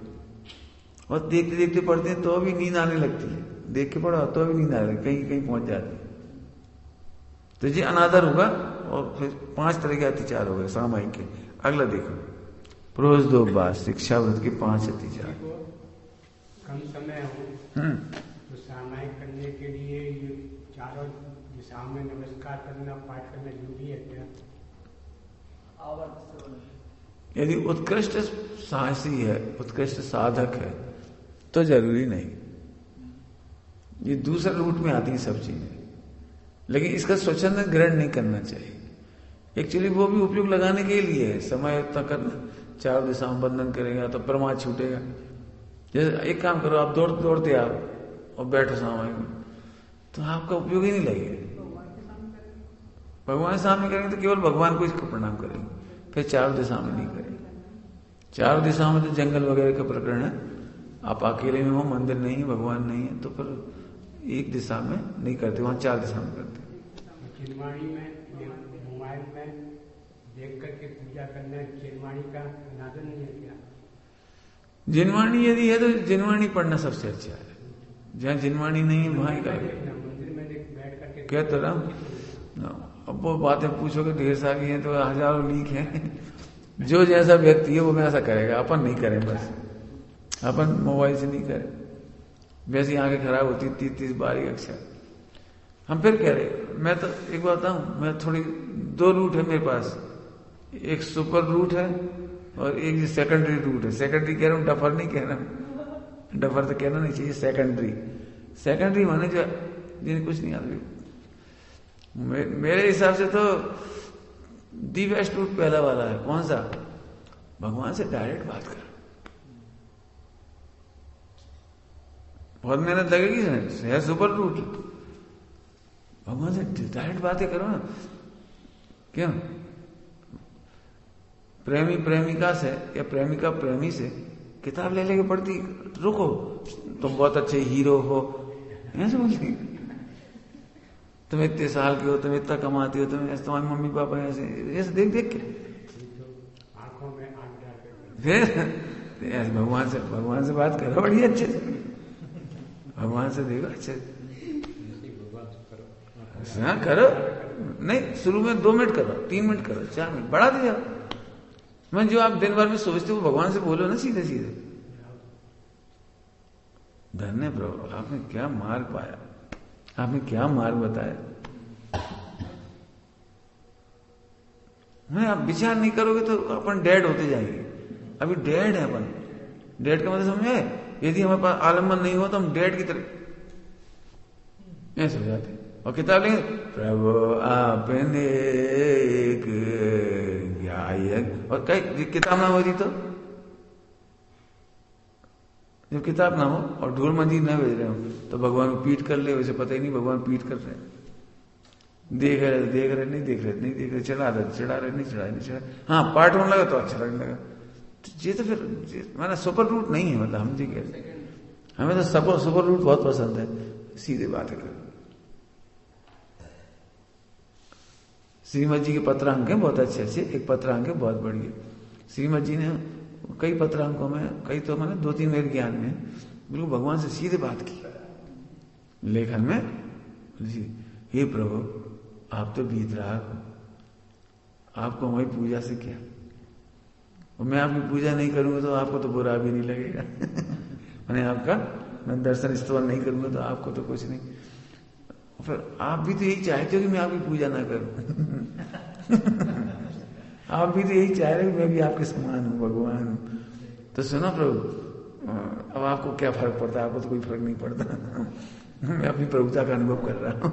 और देखते देखते पढ़ते हैं तो भी नींद आने लगती है, देख के पढ़ो तो भी नींद आने लगती, कहीं कहीं पहुंच जाती है। तो ये अनादर होगा, और फिर 5 तरह के अत्याचार हो गए सामायिक के। अगला देखो, प्रोज 2 बात, शिक्षा व्रत के 5 अत्याचार। कम समय हो तो सामायिक करने के लिए ये चारों दिशाओं में नमस्कार करना, पाठ करना जरूरी है क्या? यदि उत्कृष्ट साहसी है, उत्कृष्ट साधक है, तो जरूरी नहीं। ये दूसरे रूट में आती है सब चीजें, लेकिन इसका स्वच्छंद ग्रहण नहीं करना चाहिए। एक्चुअली वो भी उपयोग लगाने के लिए है, समय उतना करना। चारों दिशाओं बंधन करेगा तो प्रमाद छूटेगा। जैसे एक काम करो, आप दौड़ते दौड़ते आओ और बैठो सामायिक में, तो आपका उपयोग ही नहीं लगेगा। भगवान सामने करेंगे तो केवल भगवान को इसको प्रणाम करेंगे, फिर चारों दिशा में नहीं करेंगे। चारों दिशाओं में तो जंगल वगैरह का प्रकरण है, आप अकेले में हो, मंदिर नहीं है, भगवान नहीं है, तो फिर एक दिशा में नहीं करते, वहां 4 दिशा में करते। चिन्हवाणी में, मोबाइल में देख करके पूजा करना, चिन्हवाणी का अनादर नहीं है क्या? जिनवाणी यदि है तो जिनवाणी पढ़ना सबसे अच्छा है। जहाँ जिनवाणी नहीं है वहां ही करेंगे। मंदिर में बैठ करके क्या तो रहा, अब वो बातें पूछोगे ढेर सारी हैं, तो हजारों लीक हैं। जो जैसा व्यक्ति है वो वैसा करेगा, अपन नहीं करें, बस अपन मोबाइल से नहीं करें। वैसी आंखें खराब होती 30-30 बारीक अक्षर। हम फिर कह रहे, मैं तो एक बात बताऊं, मैं थोड़ी 2 रूट है मेरे पास, एक सुपर रूट है और एक सेकेंडरी रूट है। सेकेंडरी कह रहा हूं, डफर नहीं कह रहा हूं, डफर तो कहना नहीं चाहिए, सेकेंडरी। सेकेंडरी माने जो जिन्हें कुछ नहीं आता। मेरे हिसाब से तो दी बेस्ट रूट पहला वाला है। कौन सा? भगवान से डायरेक्ट बात कर। बहुत मेहनत लगेगी, है सुपर रूट। भगवान से डायरेक्ट बातें करो ना। क्यों? प्रेमी प्रेमिका से या प्रेमिका प्रेमी से किताब ले लेके पढ़ती, रुको तुम बहुत अच्छे हीरो हो, ऐसे बोलती, तुम इतने साल के हो, तुम इतना कमाती हो, तुम ऐसे, तुम्हारे मम्मी पापा ऐसे देख देख के आंखों में आंख डाल के फिर ऐसे भगवान से बात करो बड़ी अच्छे से। भगवान से देखो अच्छे, हाँ करो। नहीं, शुरू में 2 मिनट करो, 3 मिनट करो, 4 मिनट बढ़ा दिया। मैं जो आप दिन भर में सोचते हो भगवान से बोलो ना सीधे सीधे। धन्य प्रभु, आपने क्या मार्ग पाया, आपने क्या मार्ग बताया। मैं आप विचार नहीं करोगे तो अपन डेड होते जाएंगे। अभी डेड है अपन। डेड का मतलब समझे? यदि हमारे पास आलम्बन नहीं हो तो हम डेड की तरह ऐसे हो जाते। और किताब लेंगे, प्रभु आपने एक और कई किताब ना होती तो, जब किताब ना हो और ढोल मंजीर ना भेज रहे हो तो भगवान को पीट कर ले, वैसे पता ही नहीं भगवान पीट कर रहे। देख रहे नहीं देख रहे, चढ़ा रहे नहीं चढ़ा। हाँ पाठ होने लगा तो अच्छा लगने लगा। तो ये तो फिर मैंने सुपर रूट नहीं है। मतलब हम जी कहते, हमें तो सुपर रूट बहुत पसंद है। सीधे बातें करो। श्रीमद जी के पत्रांक हैं बहुत अच्छे अच्छे। एक पत्रांक है बहुत बढ़िया। श्रीमद जी ने कई पत्रांकों में, कई तो मैंने 2-3 मेरे ज्ञान में बिल्कुल भगवान से सीधे बात की। लेखन में, हे प्रभु आप तो वीतराग हो, आपको हमारी पूजा से क्या, और मैं आपकी पूजा नहीं करूंगा तो आपको तो बुरा भी नहीं लगेगा। मैं दर्शन स्तवन नहीं करूंगा तो आपको तो कुछ नहीं। फिर आप भी तो यही चाहते हो कि मैं आपकी पूजा ना करूं। आप भी तो यही चाह रहे हो कि मैं भी आपके समान हूं, भगवान हूं। तो सुनो प्रभु, अब आपको क्या फर्क पड़ता है? आपको तो कोई फर्क नहीं पड़ता। मैं अपनी प्रभुता का अनुभव कर रहा हूं।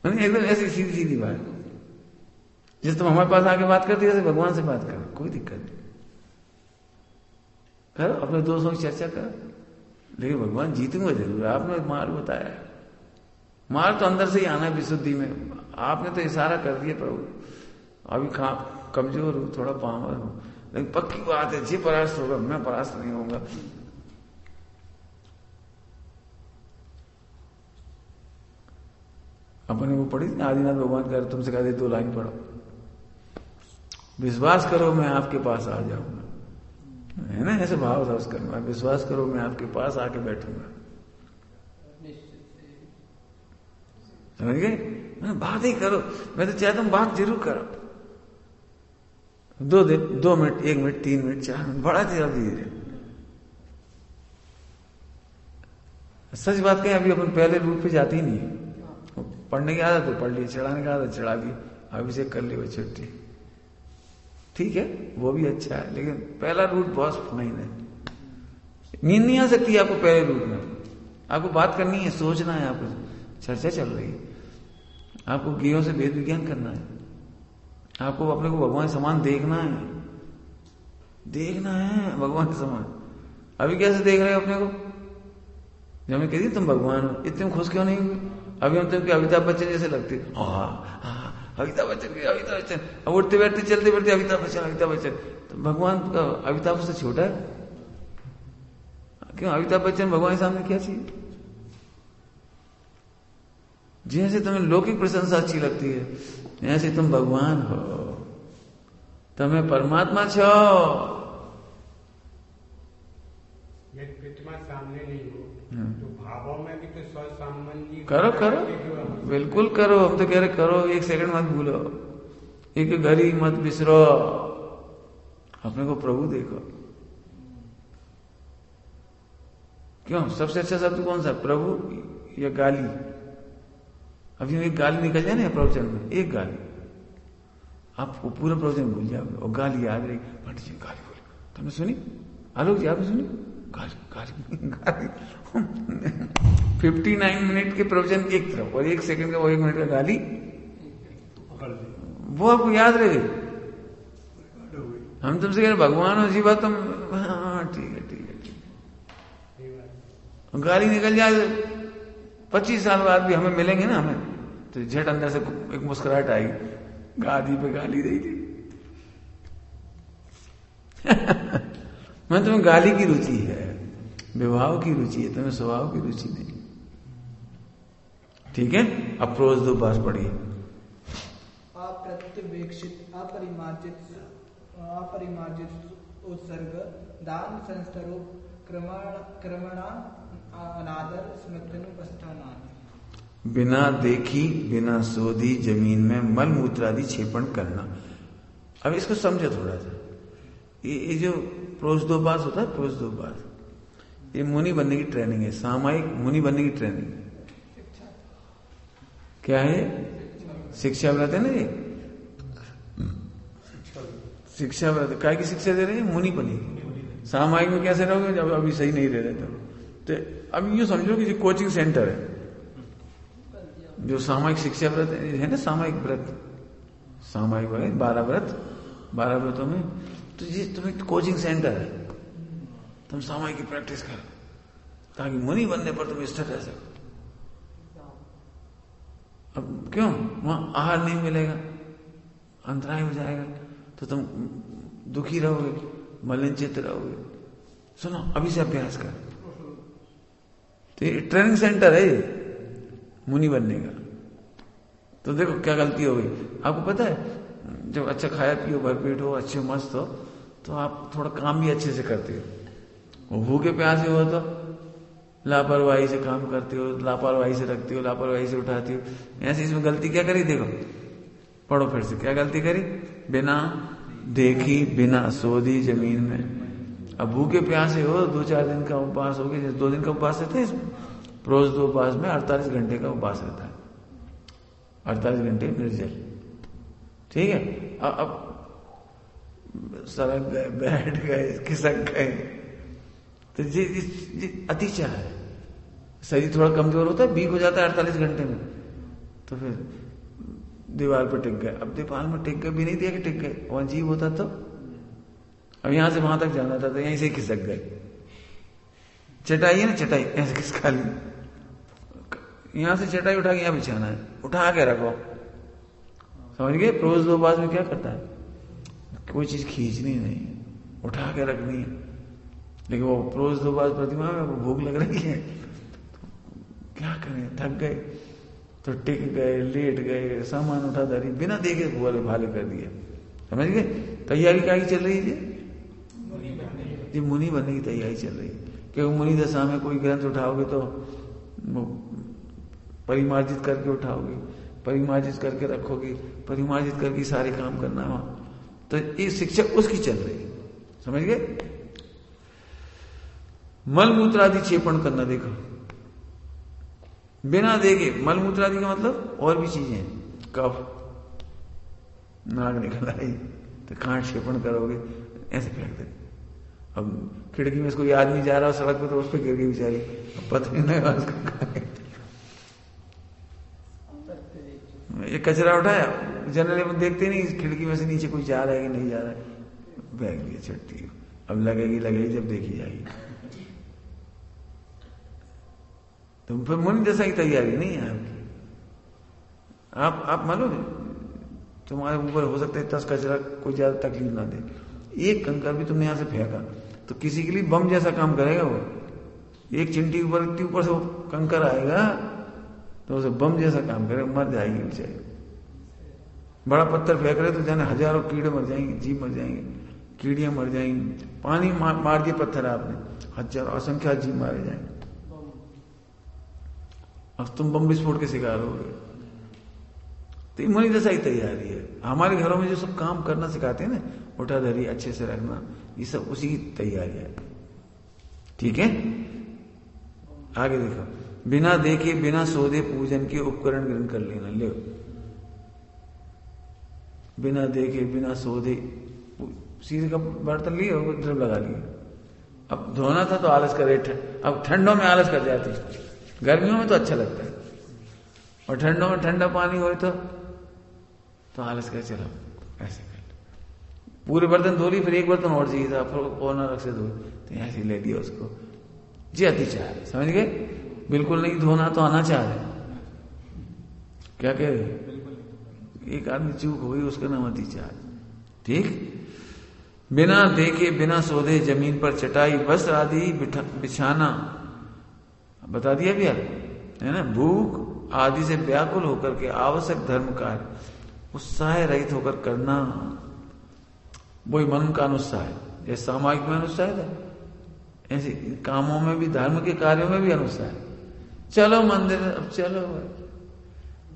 एकदम ऐसी सीधी सीधी बात। जिस तुम हमारे पास आके बात करती है भगवान से बात करो, कोई दिक्कत नहीं। करो अपने दोस्तों की चर्चा करो, लेकिन भगवान जीतूंगा जरूर। आपने मार्ग बताया, मार्ग तो अंदर से ही आना है विशुद्धि में। आपने तो इशारा कर दिया प्रभु, अभी कमजोर हूं, थोड़ा पावर हूं, लेकिन पक्की बात है जी परास्त होगा, मैं परास्त नहीं होऊंगा। अपने वो पढ़ी थी आदिनाथ भगवान कर, तुमसे कहते 2 लाइन पढ़ो, विश्वास करो मैं आपके पास आ जाऊंगा, है ना? ऐसे भाव था उसका, विश्वास करो मैं आपके पास आके बैठूंगा। समझ गए? मैं बात ही करो, मैं तो चाहता हूं बात जरूर करो। 2 मिनट, 1 मिनट, 3 मिनट, 4 मिनट बढ़ा धीरे धीरे। सच बात कहें, अभी अपन पहले रूट पे जाते ही नहीं है। पढ़ने की आदत है पढ़ ली, चढ़ाने की आदत चढ़ा दी, अभिषेक कर ली वो छुट्टी, ठीक है वो भी अच्छा है। लेकिन पहला रूट बहुत फाइन है। नींद नहीं आ सकती आपको पहले रूट में। आपको बात करनी है, सोचना है, आपको चर्चा चल रही है, आपको ज्ञों से वेद विज्ञान करना है, आपको अपने को भगवान समान देखना है, भगवान के समान। अभी कैसे देख रहे हो अपने को? जब मैं कहती तुम भगवान हो, इतने खुश क्यों नहीं हुए? अभी हम तुमके अमिताभ बच्चन जैसे लगते। अमिताभ बच्चन, अब उठते बैठते चलते बैठते अमिताभ बच्चन। तो भगवान का अमिताभ से छोटा है क्यों? अमिताभ बच्चन भगवान के सामने क्या चाहिए? जैसे तुम्हें लौकिक प्रशंसा अच्छी लगती है, ऐसे तुम भगवान हो, तुम्हें परमात्मा छो। सामने नहीं हो तो भावों में भी तो स्वसंबंधी करो, बिल्कुल करो। हम तो कह रहे करो, 1 सेकंड मत भूलो, एक घड़ी मत बिसरो, अपने को प्रभु देखो। क्यों? सबसे अच्छा शब्द कौन सा? प्रभु या गाली? अभी एक गाली निकल जाए ना प्रवचन में, एक गाली, आपको पूरा प्रवचन भूल जाओगे और गाली याद रही। पंडित जी गाली बोले, तुमने सुनी? आलोक जी आपने सुनी? गाली 59 मिनट के प्रवचन एक तरफ और 1 सेकंड का वो 1 मिनट का गाली, वो आपको याद रहे। हम तुमसे कह रहे भगवान हो जी बात तुम, हाँ ठीक है ठीक है ठीक है, गाली निकल जाए 25 साल बाद भी हमें मिलेंगे ना, हमें तो झट अंदर से एक मुस्कुराहट आएगी, गादी पे गाली दे दी। मैं तुम्हें गाली की रुचि है, विवाह की रुचि है, तुम्हें स्वभाव की रुचि नहीं। ठीक है, अब प्रोज 2 पास पढ़िए। अप्रत्यवेक्षित अपरिमार्जित उत्सर्ग दान संस्तरो क्रमणा अनादर स्मृत्यनुपस्थानानि। बिना देखी बिना सोधी जमीन में मल मूत्रादि छेपण करना। अब इसको समझो थोड़ा सा, ये जो प्रोज 2 पास होता है, प्रोज 2 पास, ये मुनि बनने की ट्रेनिंग है, सामायिक मुनि बनने की ट्रेनिंग है। क्या है? शिक्षा व्रत है ना, ये शिक्षा व्रत काय की शिक्षा दे रहे हैं? मुनि बनेगी। सामायिक में कैसे रहोगे जब अभी सही नहीं रह रहे तो अब यूं समझो कि जो कोचिंग सेंटर है, जो सामायिक शिक्षा व्रत है ना, सामायिक व्रत, सामायिक व्रत 12 व्रतों में, तो ये तुम्हें कोचिंग सेंटर है, तुम सामायिक की प्रैक्टिस करो ताकि मुनि बनने पर तुम स्थिर रह सको। अब क्यों? वहां आहार नहीं मिलेगा, अंतराय हो जाएगा, तो तुम दुखी रहोगे, मलिन चित्त रहोगे। सुनो, अभी से अभ्यास कर। तो ये ट्रेनिंग सेंटर है मुनि बनने का। तो देखो क्या गलती हो गई आपको पता है, जब अच्छा खाया पियो, भरपेट हो, अच्छे मस्त हो, तो आप थोड़ा काम भी अच्छे से करते हो। भूखे प्यासे हो तो लापरवाही से काम करते हो, लापरवाही से रखते हो, लापरवाही से उठाते हो। ऐसे इसमें गलती क्या करी? देखो, पढ़ो फिर से, क्या गलती करी? बिना देखी बिना सोधी जमीन में। अब भूखे प्यासे हो, 2-4 दिन का उपवास हो गया, जैसे 2 दिन का उपवास रहता है इसमें, रोज 2 उपवास में 48 घंटे का उपवास रहता है, 48 घंटे निर्जल। ठीक है, अब सड़क गए, बैठ गए, खिसक गए, तो ये अतिचार है। शरीर थोड़ा कमजोर होता है, वीक हो जाता है 48 घंटे में, तो फिर दीवार पर टिक गए। अब दीवार में टिक गए, भी नहीं दिया कि टिक गए, और अजीब होता तो अब यहां से वहां तक जाना था तो यहीं से खिसक गए। चटाई है ना, चटाई ऐसे खिसका ली, यहां से चटाई उठा के यहां बिछाना है, उठा के रखो, समझ गए? प्रोज 2 पास में क्या करता है? कोई चीज खींचनी नहीं, उठा के रखनी है। लेकिन वो प्रोज 2 पास प्रतिमा में भूख लग रही है, तो क्या करें, थक गए तो टिक गए, लेट गए, सामान उठा धरी, बिना देखे भूले भाले कर दिया। समझ गए? तैयारी क्या चल रही है? जी मुनि बनने की तैयारी चल रही है। क्योंकि मुनि दशा में कोई ग्रंथ उठाओगे तो परिमार्जित करके उठाओगे, परिमार्जित करके रखोगे, परिमार्जित करके सारे काम करना है वहां। तो ये शिक्षा उसकी चल रही है, समझ गए? मल मूत्रादि छेपण करना, देखो बिना देखे। मल मूत्रादि का मतलब और भी चीजें, कफ नाक निकल आई तो कहां छेपण करोगे, ऐसे फेंक दे। अब खिड़की में कोई आदमी जा रहा हो सड़क पे तो उस पर गिर गई बेचारी, पता ही नहीं उसका। ये कचरा उठाया, जनरली हम देखते नहीं खिड़की में से नीचे कोई जा रहा है कि नहीं जा रहा है, फेंक दिया छट्टी। अब लगेगी जब देखी जाएगी। तो फिर मुनि दशा की तैयारी नहीं है आपकी। आप मानो तुम्हारे ऊपर हो सकता है 10 कचरा कोई ज्यादा तकलीफ ना दे, एक कंकर भी तुमने यहां से फेंका तो किसी के लिए बम जैसा काम करेगा वो। एक चिंटी ऊपर से वो कंकर आएगा तो उसे बम जैसा काम करेगा, मर जाएगी बेचारी। बड़ा पत्थर फेंक रहे तो जाने हजारों कीड़े मर जाएंगे, जीव मर जाएंगे, कीड़ियां मर जाएंगी। पानी मार दिए पत्थर आपने, हजारों असंख्या जीव मारे जाएंगे। अब तुम बम विस्फोट के शिकार हो गए। तो ये मुनि दशा ही तैयारी है। हमारे घरों में जो सब काम करना सिखाते हैं ना, उठा धरी अच्छे से रखना, ये सब उसी की तैयारी है। ठीक है, आगे देखो। बिना देखे बिना सोधे पूजन के उपकरण ग्रहण कर लेना। ले, बिना देखे बिना सोधे सीधे का बर्तन लिए और ड्रिप लगा लिए, अब धोना था तो आलस करे, अब ठंडों में आलस कर जाती, गर्मियों में तो अच्छा लगता है, और ठंडों में ठंडा पानी हो तो आलस कर, चलो ऐसे कर, पूरे बर्तन धो ली, फिर एक बर्तन और चाहिए था, फिर और न रख से धो, तो ऐसे ले लिया उसको, जी अतिचार, समझ गए? बिल्कुल नहीं धोना तो अनाचार है। क्या कह रहे? एक आदमी चूक हो गई, उसका नाम अतिचार। ठीक, बिना देखे बिना सोधे जमीन पर चटाई वस्त्र आदि बिछाना, बता दिया भैया, है ना? भूख आदि से व्याकुल होकर के आवश्यक धर्म कार्य उत्साह रहित होकर करना, वही मन का अनुत्साह है। ये सामाजिक में अनुत्साह था, ऐसे कामों में भी, धर्म के कार्यों में भी अनुत्साह है। चलो मंदिर, अब चलो भाई,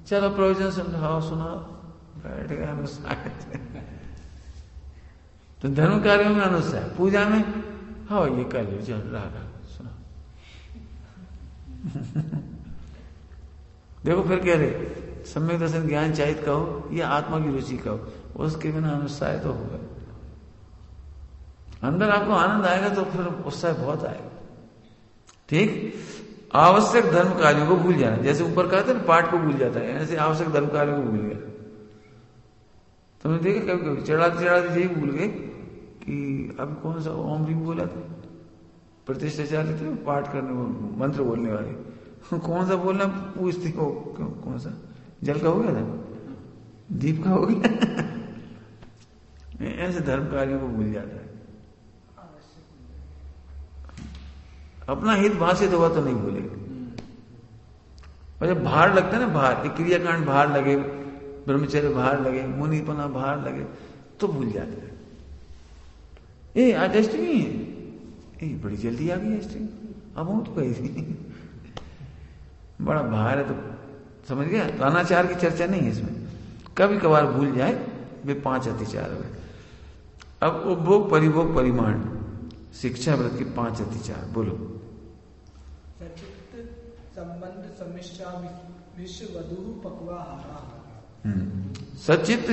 चलो प्रवचन सुनाओ, बैठ गए अनुत्साह। तो धर्म कार्यों में अनुत्साह, पूजा में हाँ ये कर लो, चल रहा सुना। देखो फिर कह रहे सम्यक दर्शन ज्ञान चाहिए कहो या आत्मा की रुचि कहो, उसके बिना अनुत्साह तो होगा। अंदर आपको आनंद आएगा तो फिर उत्साह बहुत आएगा। ठीक, आवश्यक धर्म कार्यों को भूल जाना, जैसे ऊपर कहा था ना पाठ को भूल जाता है, ऐसे आवश्यक धर्म कार्यों को भूल गया। तुमने देखा कभी कभी चढ़ाते चढ़ाते यही भूल गए कि अब कौन सा ओम रीम बोला था, प्रतिष्ठा चाहते थे पाठ करने वो मंत्र बोलने वाले, कौन सा बोलना पूछती हो, कौन सा जल का हो गया था, दीप का हो गया। ऐसे धर्म कार्यों को भूल जाता है। अपना हित भाषित होगा तो नहीं भूलेगा। और जब भार लगता है ना, भार, एक क्रियाकांड भार लगे, ब्रह्मचर्य भार लगे, मुनिपना भार लगे, तो भूल जाते हैं। ए आज अष्टमी है, ए बड़ी जल्दी आ गई अष्टमी, अब हूं तो गई थी, बड़ा भार है, तो समझ गया। तो अनाचार की चर्चा नहीं है इसमें, कभी कभार भूल जाए, वे 5 अतिचार हुए। अब उपभोग परिभोग परिमाण शिक्षा व्रत की 5 अतिचार बोलो। सचित संबंध समिष्टा विश्व वधु पक्वाहारा। सचित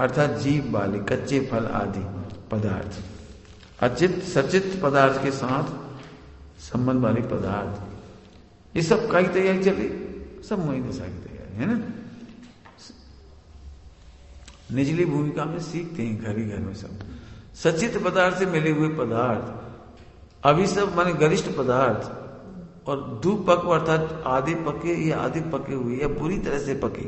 अर्थात जीव वाले कच्चे फल आदि पदार्थ, अचित सचित पदार्थ के साथ संबंध वाले पदार्थ, ये सब का ही तैयारी चल रही, सब मोहिनी दशा की तैयारी है ना। निचली भूमिका में सीखते हैं घर ही घर में सब। सचित पदार्थ से मिले हुए पदार्थ, अभी सब माने गरिष्ठ पदार्थ, और दुपक्व अर्थात आधे पके या आधे पके हुए या पूरी तरह से पके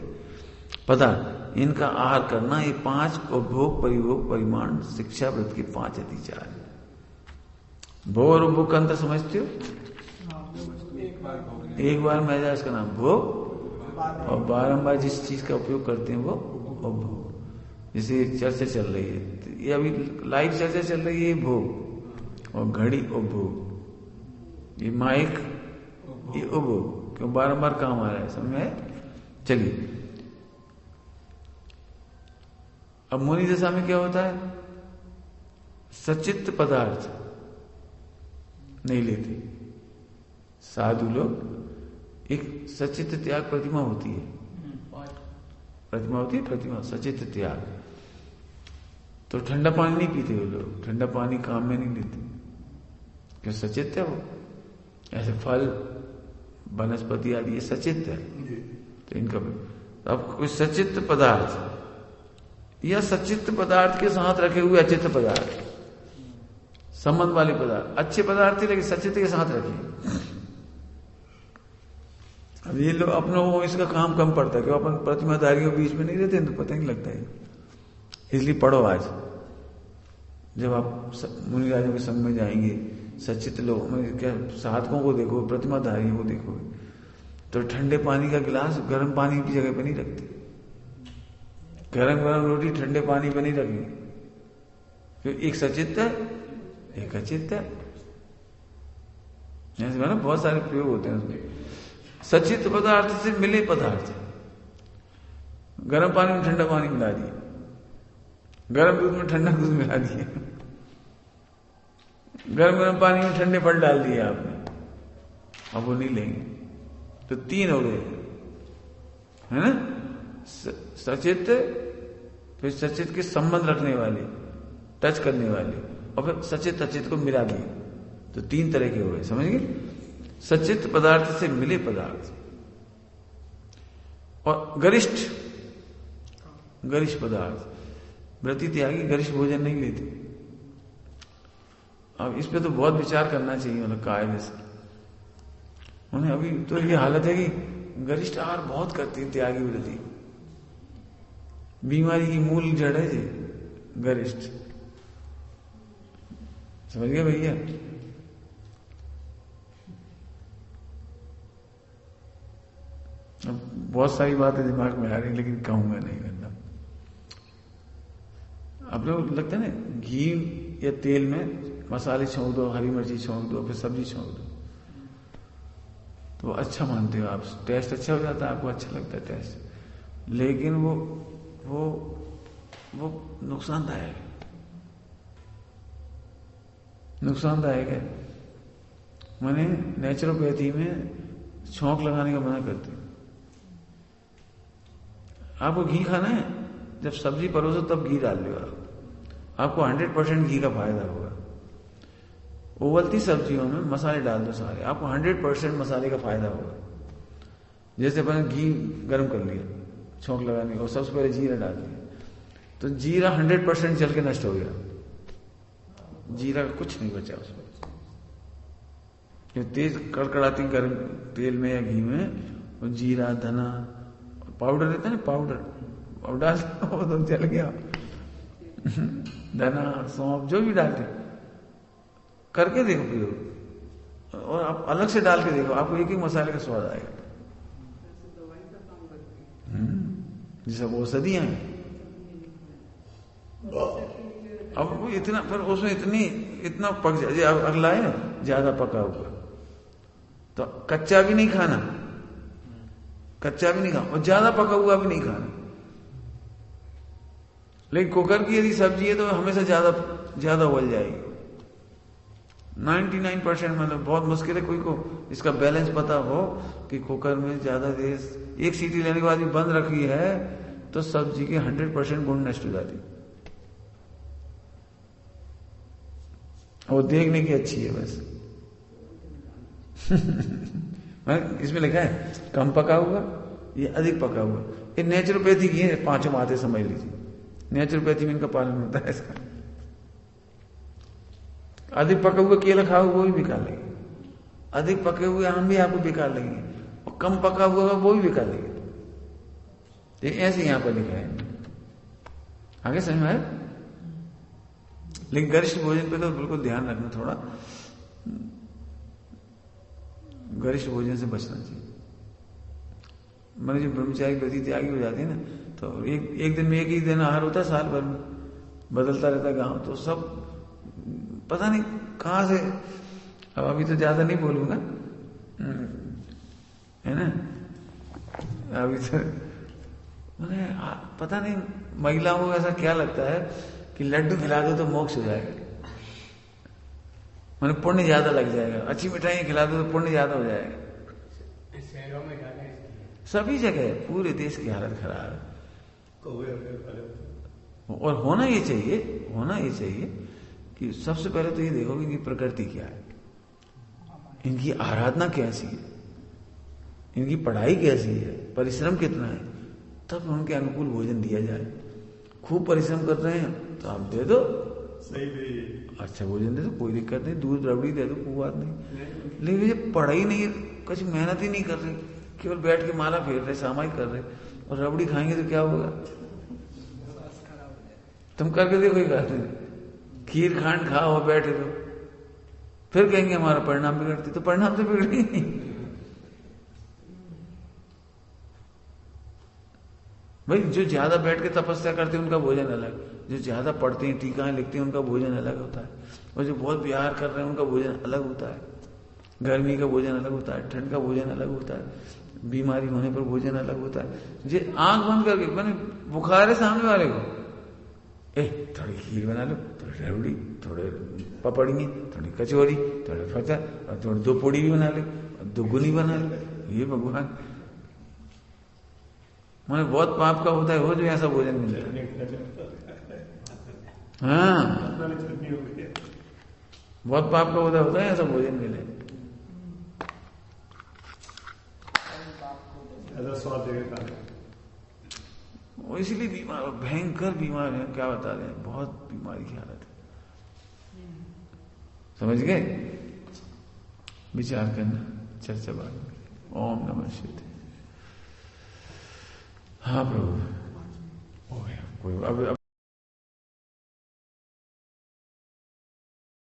पदार्थ, इनका आहार करना, ये 5 उपभोग परिभोग परिमाण शिक्षा व्रत के 5 अतिचार है। भोग और उपभोग का अंतर समझते हो? एक बार में आ जाए इसका नाम भोग, और बारंबार जिस चीज का उपयोग करते हैं वो उपभोग। जैसे एक चर्चा चल रही है, ये अभी लाइव चर्चा चल रही है, ये भोग, और घड़ी उपभोग, ये माइक ये उपभोग, क्यों बारंबार काम आ रहा है, समझ में? चलिए, अब मुनि दशा में क्या होता है? सचित पदार्थ नहीं लेते साधु लोग। एक सचित त्याग प्रतिमा होती है, प्रतिमा सचित त्याग। तो ठंडा पानी नहीं पीते वो लोग, ठंडा पानी काम में नहीं लेते, क्यों? सचित है वो। ऐसे फल वनस्पति आदि ये सचित है, तो इनका अब कोई सचित पदार्थ या सचित पदार्थ के साथ रखे हुए अचित पदार्थ, संबंध वाले पदार्थ, अच्छे पदार्थ थे लेकिन सचित के साथ रखे। अब ये लोग अपनों को इसका काम कम पड़ता है, क्यों? अपन प्रतिमाधारियों के बीच में नहीं रहते तो पता नहीं लगता है। इसलिए पढ़ो आज, जब आप मुनिराजों के संग में जाएंगे, सचित लोग क्या साधकों को देखो, प्रतिमाधारियों को देखो, तो ठंडे पानी का गिलास गर्म पानी की जगह पे नहीं रखते, गरम गरम रोटी ठंडे पानी पे नहीं रखनी, क्योंकि एक सचित है एक अचित है। ना बहुत सारे प्रयोग होते हैं उसमें। सचित पदार्थ से मिले पदार्थ, गर्म पानी में ठंडा पानी मिला दिया, गर्म दूध में ठंडा दूध मिला दिया, गर्म गर्म पानी में ठंडे फल डाल दिए आपने, अब वो नहीं लेंगे। तो 3 हो गए, है ना? सचित, फिर सचित के संबंध रखने वाले, टच करने वाले, और फिर सचित अचित को मिला दिए, तो 3 तरह के हो गए, समझ गए? सचित पदार्थ से मिले पदार्थ और गरिष्ठ पदार्थ। व्रती त्यागी गरिष्ठ भोजन नहीं लेते। अब इस पे तो बहुत विचार करना चाहिए, मतलब कायदे से। उन्हें अभी तो ये हालत है कि गरिष्ठ आहार बहुत करते हैं त्यागी व्रती। बीमारी की मूल जड़ है जी गरिष्ठ, समझ गए भैया? अब बहुत सारी बातें दिमाग में आ रही, लेकिन कहूंगा नहीं, मतलब आप लोग लगता है ना, घी या तेल में मसाले छोंक दो, हरी मिर्ची छोंक दो, फिर सब्जी छोंक दो, तो अच्छा मानते हो आप, टेस्ट अच्छा हो जाता है, आपको अच्छा लगता है टेस्ट, लेकिन वो नुकसानदायक है। मैंने नेचुरोपैथी में छौंक लगाने का मना करते हैं। आपको घी खाना है, जब सब्जी परोसो तब घी डाल दो आपको 100% घी का फायदा होगा। उबलती सब्जियों में मसाले डाल दो सारे, आपको 100% मसाले का फायदा होगा। जैसे अपन घी गर्म कर लिया छौंक लगाने और सबसे पहले जीरा डाल दिया, तो जीरा 100% जल के नष्ट हो गया, जीरा का कुछ नहीं बचा उसमें। तेज कड़कड़ाती गर्म तेल में या घी में वो जीरा, धना, पाउडर रहता है ना, पाउडर डाल वो तो जल गया। धना, सौंफ, जो भी डालते करके देखो प्रयोग, और आप अलग से डाल के देखो, आपको एक ही मसाले का स्वाद आएगा। जैसे वो औषधियां हैं। अब वो इतना, फिर उसमें इतना पक जाए, अगला है ना ज्यादा पका हुआ, तो कच्चा भी नहीं खाना, और ज्यादा पका हुआ भी नहीं खाना। लेकिन कुकर की यदि सब्जी है तो हमेशा ज्यादा उबल जाएगी। 99%, मतलब बहुत मुश्किल है कोई को इसका बैलेंस पता हो कि कुकर में ज्यादा देर, एक सीटी लेने के बाद भी बंद रखी है तो सब्जी के 100% गुण नष्ट हो जाती। वो देखने की अच्छी है बस। इसमें लिखा है कम पका हुआ, ये अधिक पका हुआ। ये नेचुरोपैथी की है, 5 बातें समझ लीजिए। नेचुरोपैथी में इनका पालन होता है इसका। अधिक पका हुआ केला खाओ वो भी बेकार लगेगा, अधिक पके हुए आम भी आपको बेकार लगेंगे, और कम पका हुआ वो भी बेकार लगेगा। ये ऐसे यहां पर लिखा है, आगे समझ में आया? लेकिन गरिष्ठ भोजन पे तो बिल्कुल ध्यान रखना, थोड़ा गरिष्ठ भोजन से बचना चाहिए। मैंने जो ब्रह्मचारी व्रती त्यागी हो जाती है ना, तो एक दिन में एक ही दिन आहार होता है, साल भर में बदलता रहता है गांव, तो सब पता नहीं कहां से। अब अभी तो ज्यादा नहीं बोलूंगा, है ना, अभी तो मैंने पता नहीं महिलाओं को ऐसा क्या लगता है कि लड्डू खिला दो तो मोक्ष हो जाएगा, मैंने पुण्य ज्यादा लग जाएगा, अच्छी मिठाई खिला दो तो पुण्य ज्यादा हो जाएगा। शहरों में ज्यादा सभी जगह पूरे देश की हालत खराब है। और होना ये चाहिए कि सबसे पहले तो ये देखो कि इनकी प्रकृति क्या है, इनकी आराधना कैसी है, इनकी पढ़ाई कैसी है, परिश्रम कितना है, तब उनके अनुकूल भोजन दिया जाए। खूब परिश्रम कर रहे हैं तो आप दे दो, सही दे, अच्छा भोजन दे दो, कोई दिक्कत नहीं, दूध रबड़ी दे दो, कोई बात नहीं। लेकिन ये पढ़ाई नहीं, कुछ मेहनत ही नहीं कर रहे, केवल बैठ के माला फेर रहे, सामाई कर रहे, और रबड़ी खाएंगे तो क्या होगा? तुम करके देखो एक आदमी, खीर खांड खाओ बैठे रहो, फिर कहेंगे हमारा परिणाम बिगड़ती, तो परिणाम तो बिगड़े नहीं। भाई जो ज्यादा बैठ के तपस्या करते हैं उनका भोजन अलग, जो ज्यादा पढ़ते हैं, टीकाएं लिखते हैं, उनका भोजन अलग होता है, और जो बहुत विहार कर रहे हैं उनका भोजन अलग होता है। गर्मी का भोजन अलग होता है, ठंड का भोजन अलग होता है, बीमारी होने पर भोजन अलग होता है। जे आंख बंद करके, मैंने बुखार है सामने वाले को, थोड़ी खीर बना लो, थोड़ी रबड़ी, थोड़े पपड़ियाँ, थोड़ी कचौरी, थोड़े फचा, और थोड़ी 2 पूड़ी भी बना ले, 2 गुनी बना ले। ये भगवान, मैंने बहुत पाप का होता है वो जो ऐसा भोजन मिलता है। हाँ, बहुत पाप का उदय होता है ऐसा भोजन मिले। ऐसा स्वाद देगा वो इसलिए बीमार, भयंकर बीमार है, क्या बता रहे हैं, बहुत बीमारी की हालत है। समझ गए? विचार करना, चर्चा बाद में। ओम नमः शिवाय। हाँ प्रभु, हो गया कोई अब